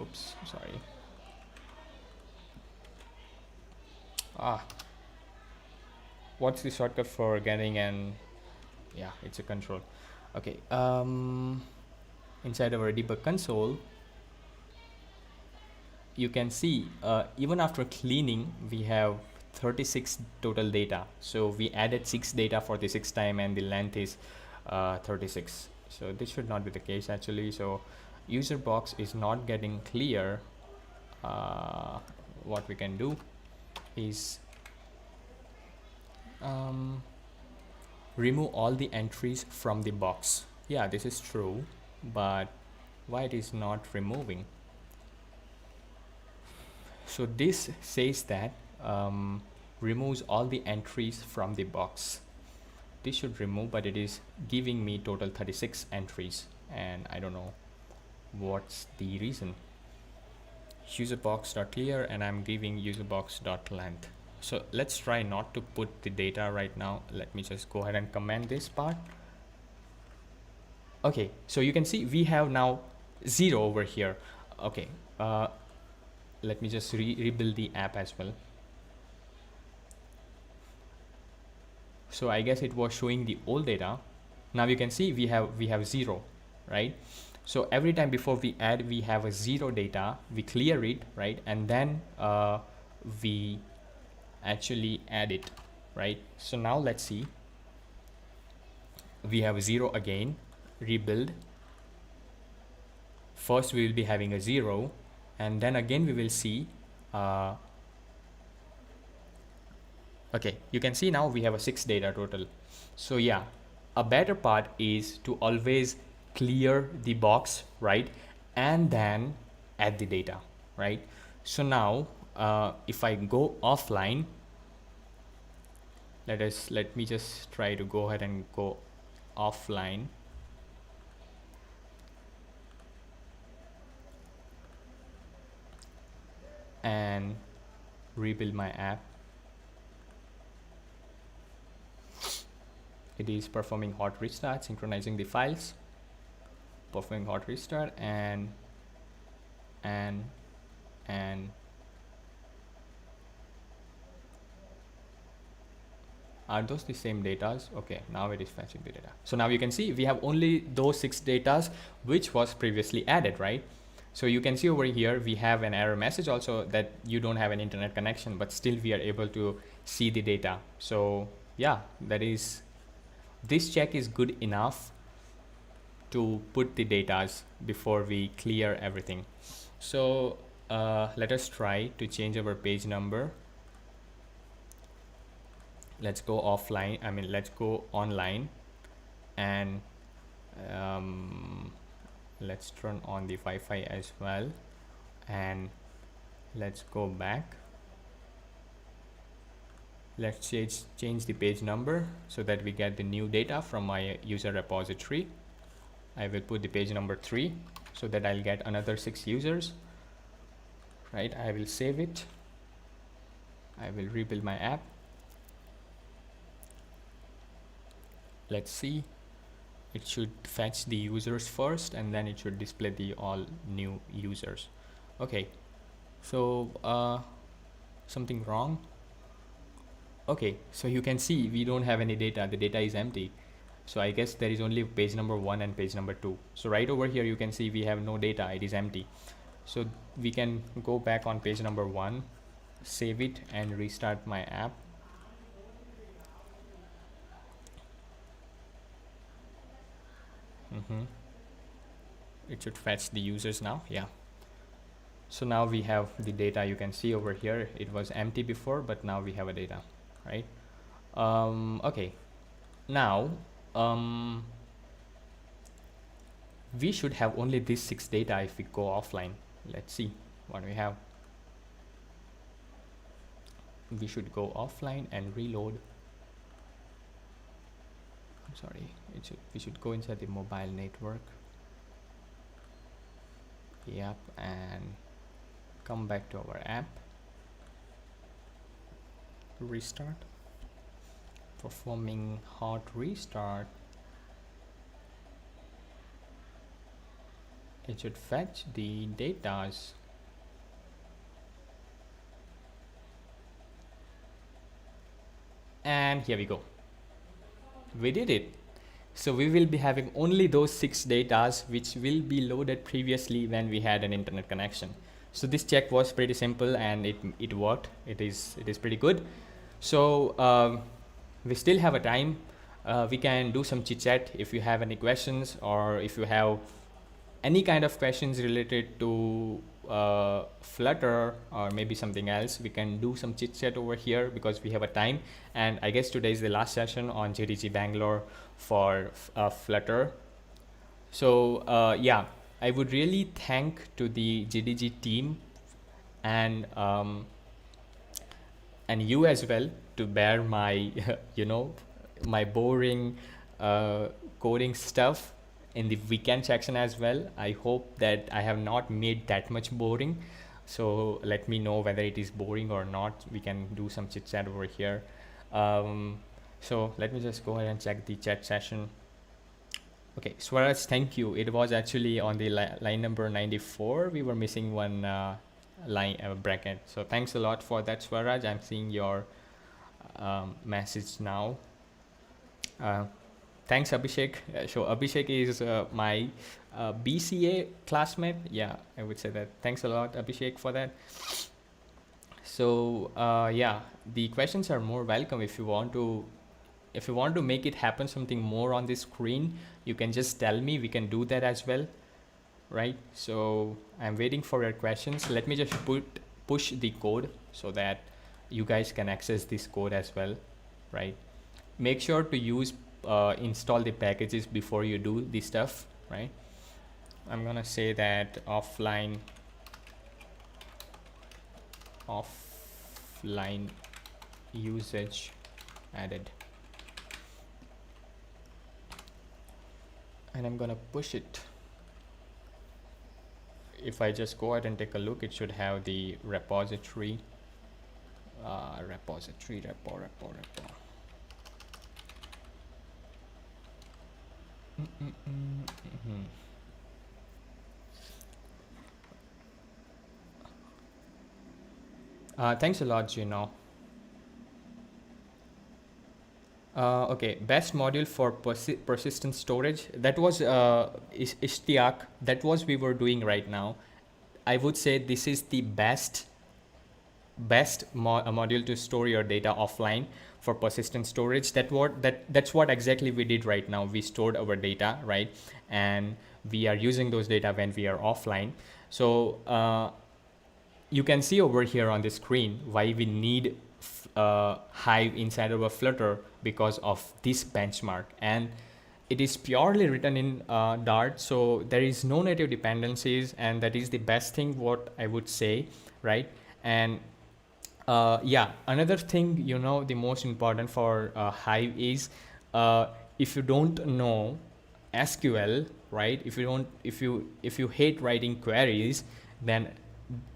S1: oops, sorry. What's the shortcut for getting an, yeah, it's a control. Okay, inside our debug console, you can see even after cleaning we have 36 total data. So we added 6 data for the 6th time, and the length is 36. So this should not be the case actually. So user box is not getting clear. What we can do is remove all the entries from the box. Yeah, this is true. but why it is not removing? So this says that removes all the entries from the box. This should remove, but it is giving me total 36 entries, and I don't know what's the reason. Userbox.clear, and I'm giving userbox.length. So let's try not to put the data right now. Let me just go ahead and comment this part. Okay, so you can see we have now 0 over here. Okay, let me just rebuild the app as well. So I guess it was showing the old data. Now you can see we have 0, right? So every time before we add, we have a 0 data, we clear it, right? And then we actually add it, right? So now let's see. We have a 0 again, rebuild. First we will be having a 0, and then again we will see okay, you can see now we have a 6 data total. So yeah, a better part is to always clear the box, right? And then add the data, right? So now if I go offline, let me just try to go ahead and go offline. And rebuild my app. It is performing hot restart, synchronizing the files, performing hot restart, and are those the same datas? Okay, now it is fetching the data. So now you can see we have only those 6 datas which was previously added, right? So you can see over here we have an error message also that you don't have an internet connection, but still we are able to see the data. So yeah, that is, this check is good enough to put the datas before we clear everything. So let us try to change our page number. Let's go offline, let's go online, and let's turn on the Wi-Fi as well, and let's go back. Let's change the page number so that we get the new data from my user repository. I will put the page number 3 so that I'll get another 6 users, right? I will save it. I will rebuild my app. Let's see. It should fetch the users first, and then it should display the all new users. Okay, so something wrong. Okay, so you can see we don't have any data. The data is empty. So I guess there is only page number 1 and page number 2. So right over here you can see we have no data, it is empty. So we can go back on page number 1, save it, and restart my app. It should fetch the users now. Yeah. So now we have the data. You can see over here it was empty before, but now we have a data, right? Okay, now we should have only these 6 data if we go offline. Let's see what we have. We should go offline and reload. I'm sorry, we should go inside the mobile network. Yep, and come back to our app. Restart. Performing hot restart. It should fetch the datas. And here we go. We did it. So we will be having only those 6 datas which will be loaded previously when we had an internet connection. So this check was pretty simple, and it worked. It is pretty good. So we still have a time. We can do some chit chat if you have any questions, or if you have any kind of questions related to Flutter or maybe something else. We can do some chit chat over here because we have a time. And I guess today is the last session on JDG Bangalore for Flutter. So yeah, I would really thank to the GDG team and you as well to bear my you know, my boring uh, coding stuff in the weekend section as well. I hope that I have not made that much boring, so let me know whether it is boring or not. We can do some chit chat over here. So let me just go ahead and check the chat session. Okay, Swaraj, thank you. It was actually on the line number 94. We were missing one line bracket. So thanks a lot for that, Swaraj. I'm seeing your message now. Uh, Thanks, Abhishek. So Abhishek is my BCA classmate. Yeah, I would say that. Thanks a lot, Abhishek, for that. So yeah, the questions are more welcome. If you want to make it happen something more on the screen, you can just tell me. We can do that as well, right? So I'm waiting for your questions. Let me just push the code so that you guys can access this code as well, right? Make sure to use install the packages before you do this stuff, right? I'm gonna say that offline usage added, and I'm gonna push it. If I just go ahead and take a look, it should have the repository repo. Thanks a lot, Gino. Okay, best module for persistent storage. That was Ishtiaq. That was we were doing right now. I would say this is the best module to store your data offline for persistent storage. That's what exactly we did right now. We stored our data, right, and we are using those data when we are offline. So you can see over here on the screen why we need Hive inside of a Flutter, because of this benchmark, and it is purely written in Dart, so there is no native dependencies, and that is the best thing what I would say, right? And yeah, another thing, you know, the most important for Hive is if you don't know SQL, right? If you hate writing queries, then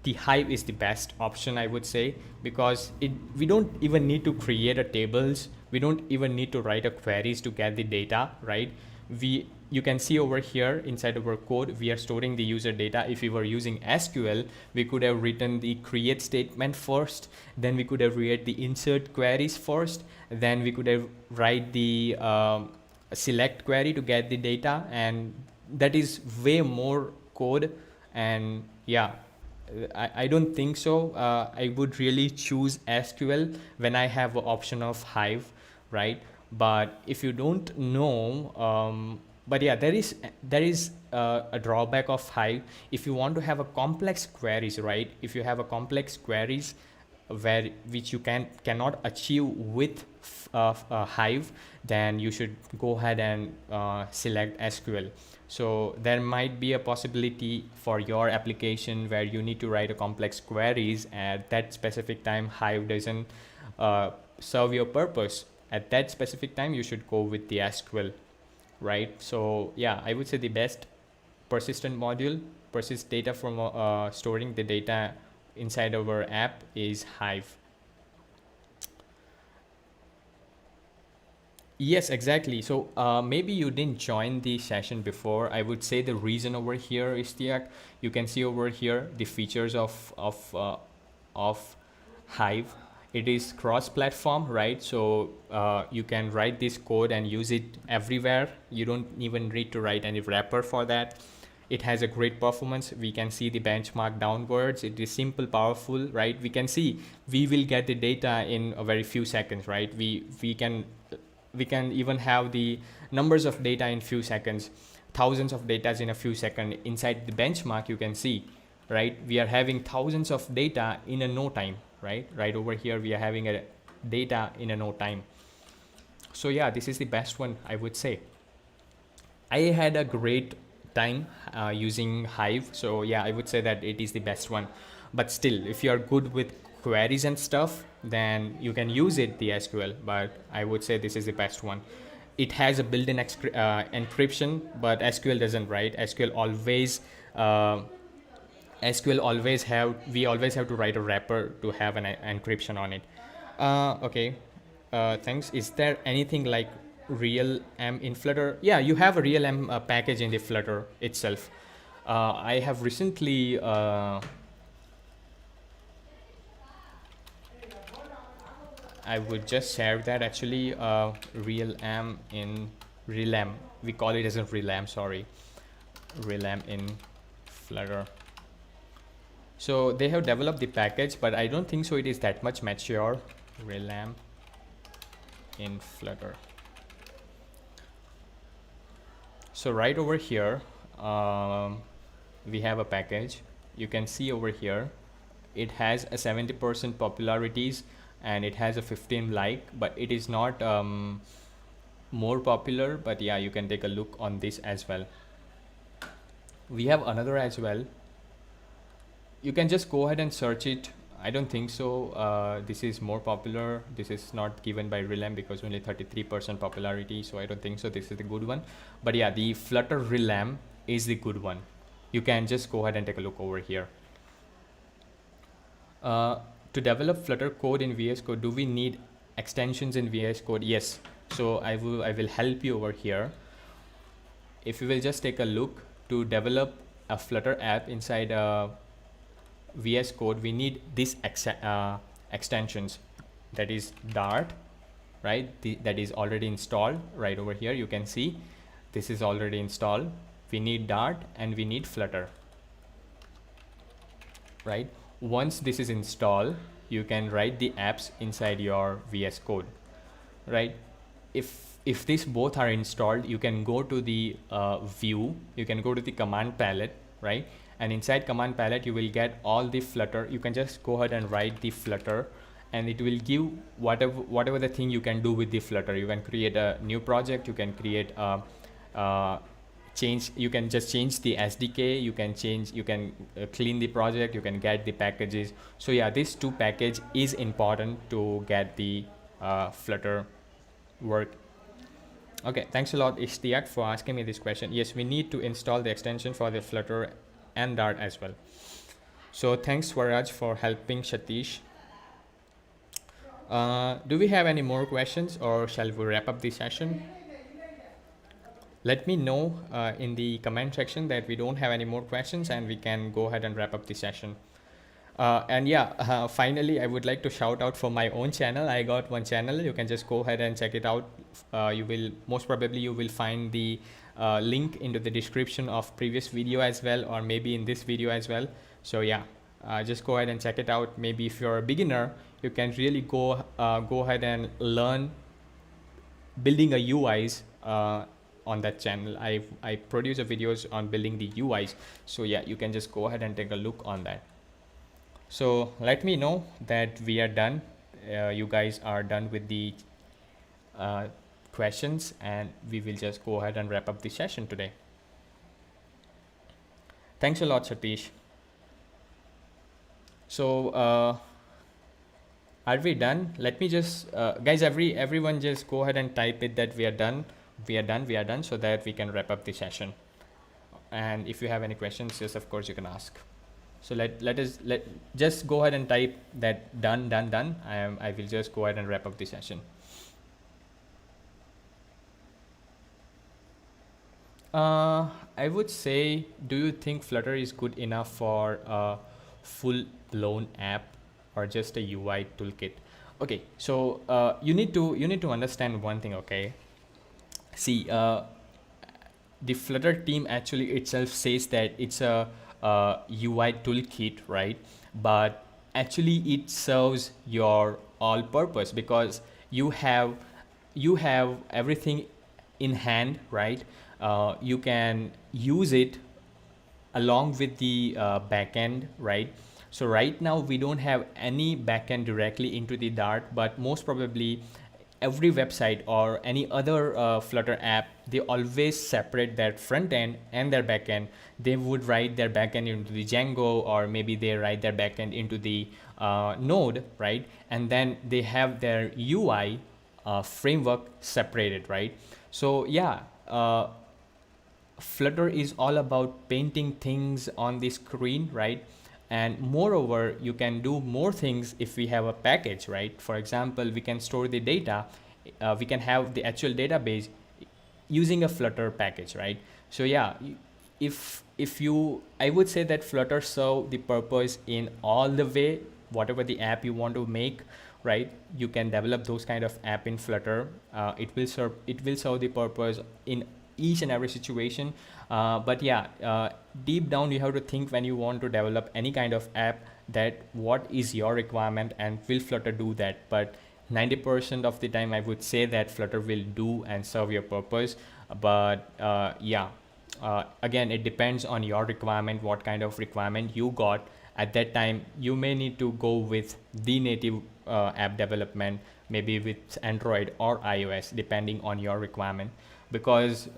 S1: the Hive is the best option, I would say, because we don't even need to create a tables. We don't even need to write a queries to get the data, right? You can see over here inside of our code, we are storing the user data. If we were using SQL, we could have written the create statement first, then we could have written the insert queries first, then we could have write the select query to get the data, and that is way more code. And yeah, I don't think so. I would really choose SQL when I have an option of Hive, right? But if you don't know, but yeah, there is a drawback of Hive. If you want to have a complex queries, right? If you have a complex queries which you cannot achieve with Hive, then you should go ahead and select SQL. So there might be a possibility for your application where you need to write a complex queries at that specific time. Hive doesn't serve your purpose. At that specific time, you should go with the SQL, right? So yeah, I would say the best persistent module, persist data from storing the data inside our app is Hive. Yes, exactly. So maybe you didn't join the session before. I would say the reason over here is you can see over here the features of Hive. It is cross-platform, right? So you can write this code and use it everywhere. You don't even need to write any wrapper for that. It has a great performance. We can see the benchmark downwards. It is simple, powerful, right? We can see we will get the data in a very few seconds, right? We can even have the numbers of data in few seconds, thousands of data in a few seconds. Inside the benchmark, you can see, right, we are having thousands of data in a no time, right over here we are having a data in a no time. So yeah, this is the best one, I would say. I had a great time using Hive. So yeah, I would say that it is the best one. But still, if you are good with queries and stuff, then you can use it, the SQL. But I would say this is the best one. It has a built-in encryption, but SQL doesn't, right? Uh, SQL always have, we always have to write a wrapper to have an encryption on it. Okay. Thanks. Is there anything like real M in Flutter? Yeah, you have a real M package in the Flutter itself. I have recently I would just share that actually real M in relam. We call it as a relam, sorry. Relam in Flutter. So they have developed the package, but I don't think so it is that much mature. Relam in Flutter. So right over here, we have a package. You can see over here, it has a 70% popularities and it has a 15 like, but it is not more popular. But yeah, you can take a look on this as well. We have another as well. You can just go ahead and search it. I don't think so. This is more popular. This is not given by Relam because only 33% popularity. So I don't think so. This is the good one. But yeah, the Flutter Relam is the good one. You can just go ahead and take a look over here. To develop Flutter code in VS Code, do we need extensions in VS Code? Yes. So I will help you over here. If you will just take a look, to develop a Flutter app inside VS Code, we need these extensions. That is Dart, right? That is already installed right over here. You can see this is already installed. We need Dart and we need Flutter, right? Once this is installed, you can write the apps inside your VS Code, right? If these both are installed, you can go to the view, you can go to the command palette, right? And inside command palette, you will get all the Flutter. You can just go ahead and write the Flutter and it will give whatever the thing you can do with the Flutter. You can create a new project, you can create a change, you can just change the SDK, you can clean the project, you can get the packages. So yeah, this two package is important to get the Flutter work. Okay, thanks a lot Ishtiaq for asking me this question. Yes, we need to install the extension for the Flutter and Dart as well. So thanks Swaraj for helping Satish. Do we have any more questions or shall we wrap up the session? Let me know in the comment section that we don't have any more questions and we can go ahead and wrap up the session. And yeah, finally, I would like to shout out for my own channel. I got one channel. You can just go ahead and check it out. You will most probably you will find the link into the description of previous video as well, or maybe in this video as well. So yeah, just go ahead and check it out. Maybe if you're a beginner, you can really go ahead and learn building a UIs on that channel. I produce videos on building the UIs. So yeah, you can just go ahead and take a look on that. So let me know that we are done. You guys are done with the questions, and we will just go ahead and wrap up the session today. Thanks a lot, Satish. So are we done? Let me just guys, everyone just go ahead and type it that we are done, so that we can wrap up the session. And if you have any questions, just of course you can ask. So let just go ahead and type that done. I will just go ahead and wrap up the session. I would say, do you think Flutter is good enough for a full-blown app or just a UI toolkit? Okay, so you need to understand one thing. Okay, see, the Flutter team actually itself says that it's a UI toolkit, right? But actually it serves your all purpose because you have everything in hand, right? You can use it along with the backend, right? So right now we don't have any backend directly into the Dart, but most probably every website or any other Flutter app, they always separate their front end and their back end. They would write their back end into the Django, or maybe they write their back end into the Node, right? And then they have their UI framework separated, right? So yeah, Flutter is all about painting things on the screen, right? And moreover, you can do more things if we have a package, right? For example, we can store the data. We can have the actual database using a Flutter package, right? So yeah, if you, I would say that Flutter serve the purpose in all the way, whatever the app you want to make, right? You can develop those kind of app in Flutter. It will serve the purpose in each and every situation. But yeah, deep down you have to think when you want to develop any kind of app, that what is your requirement and will Flutter do that. But 90% of the time I would say that Flutter will do and serve your purpose. But yeah, again, it depends on your requirement, what kind of requirement you got at that time. You may need to go with the native app development, maybe with Android or iOS, depending on your requirement, because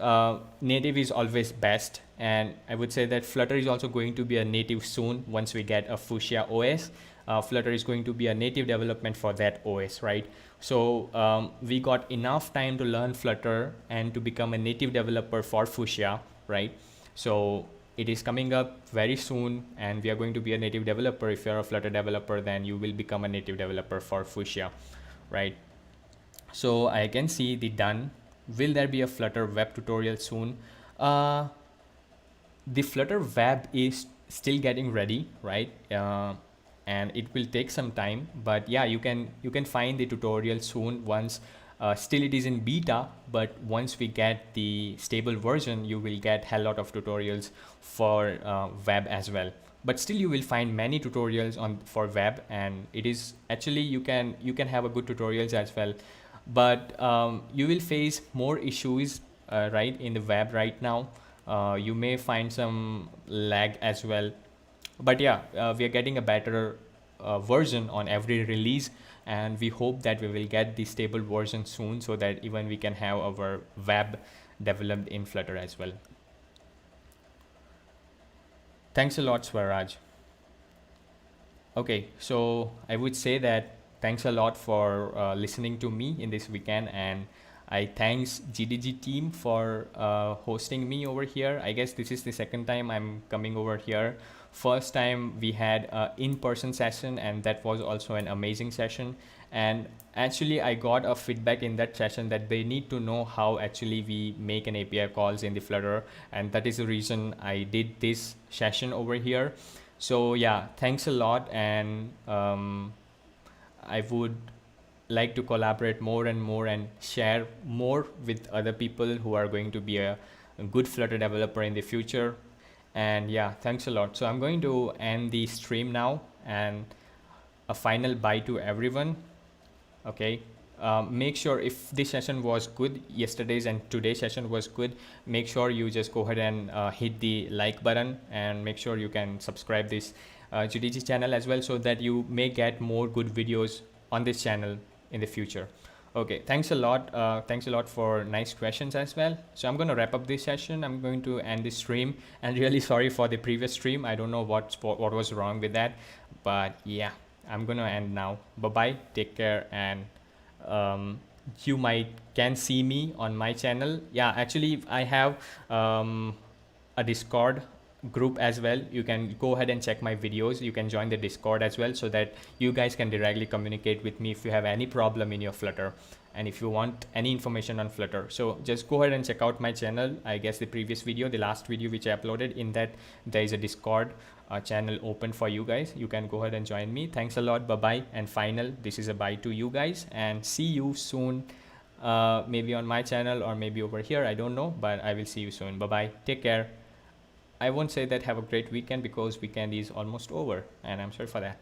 S1: native is always best. And I would say that Flutter is also going to be a native soon. Once we get a Fuchsia OS, Flutter is going to be a native development for that OS, right? So we got enough time to learn Flutter and to become a native developer for Fuchsia, right? So it is coming up very soon, and we are going to be a native developer. If you're a Flutter developer, then you will become a native developer for Fuchsia, right? So I can see the done. Will there be a Flutter web tutorial soon? The Flutter web is still getting ready, right? And it will take some time, but yeah, you can find the tutorial soon. Once still it is in beta, but once we get the stable version, you will get a lot of tutorials for web as well. But still you will find many tutorials on for web, and it is actually you can have a good tutorials as well. But you will face more issues right in the web right now. You may find some lag as well, but yeah, we are getting a better version on every release, and we hope that we will get the stable version soon, so that even we can have our web developed in Flutter as well. Thanks a lot, Swaraj. Okay, so I would say that thanks a lot for listening to me in this weekend, and I thanks GDG team for hosting me over here. I guess this is the second time I'm coming over here. First time we had an in-person session, and that was also an amazing session. And actually I got a feedback in that session that they need to know how actually we make an API calls in the Flutter, and that is the reason I did this session over here. So yeah, thanks a lot, and I would like to collaborate more and more and share more with other people who are going to be a good Flutter developer in the future. And yeah, thanks a lot. So I'm going to end the stream now, and a final bye to everyone. Okay, make sure if this session was good, yesterday's and today's session was good, make sure you just go ahead and hit the like button, and make sure you can subscribe this GDG channel as well, so that you may get more good videos on this channel in the future. Okay, thanks a lot. Thanks a lot for nice questions as well. So I'm going to wrap up this session. I'm going to end this stream, and really sorry for the previous stream. I don't know what was wrong with that, but yeah, I'm going to end now. Bye-bye, take care, and you can see me on my channel. Yeah, actually I have a Discord group as well. You can go ahead and check my videos. You can join the Discord as well, so that you guys can directly communicate with me if you have any problem in your Flutter, and if you want any information on Flutter. So just go ahead and check out my channel. I guess the previous video, the last video which I uploaded, in that there is a Discord channel open for you guys. You can go ahead and join me. Thanks a lot. Bye bye. And final, this is a bye to you guys, and see you soon, maybe on my channel or maybe over here, I don't know, but I will see you soon. Bye bye, take care. I won't say that have a great weekend, because weekend is almost over, and I'm sorry for that.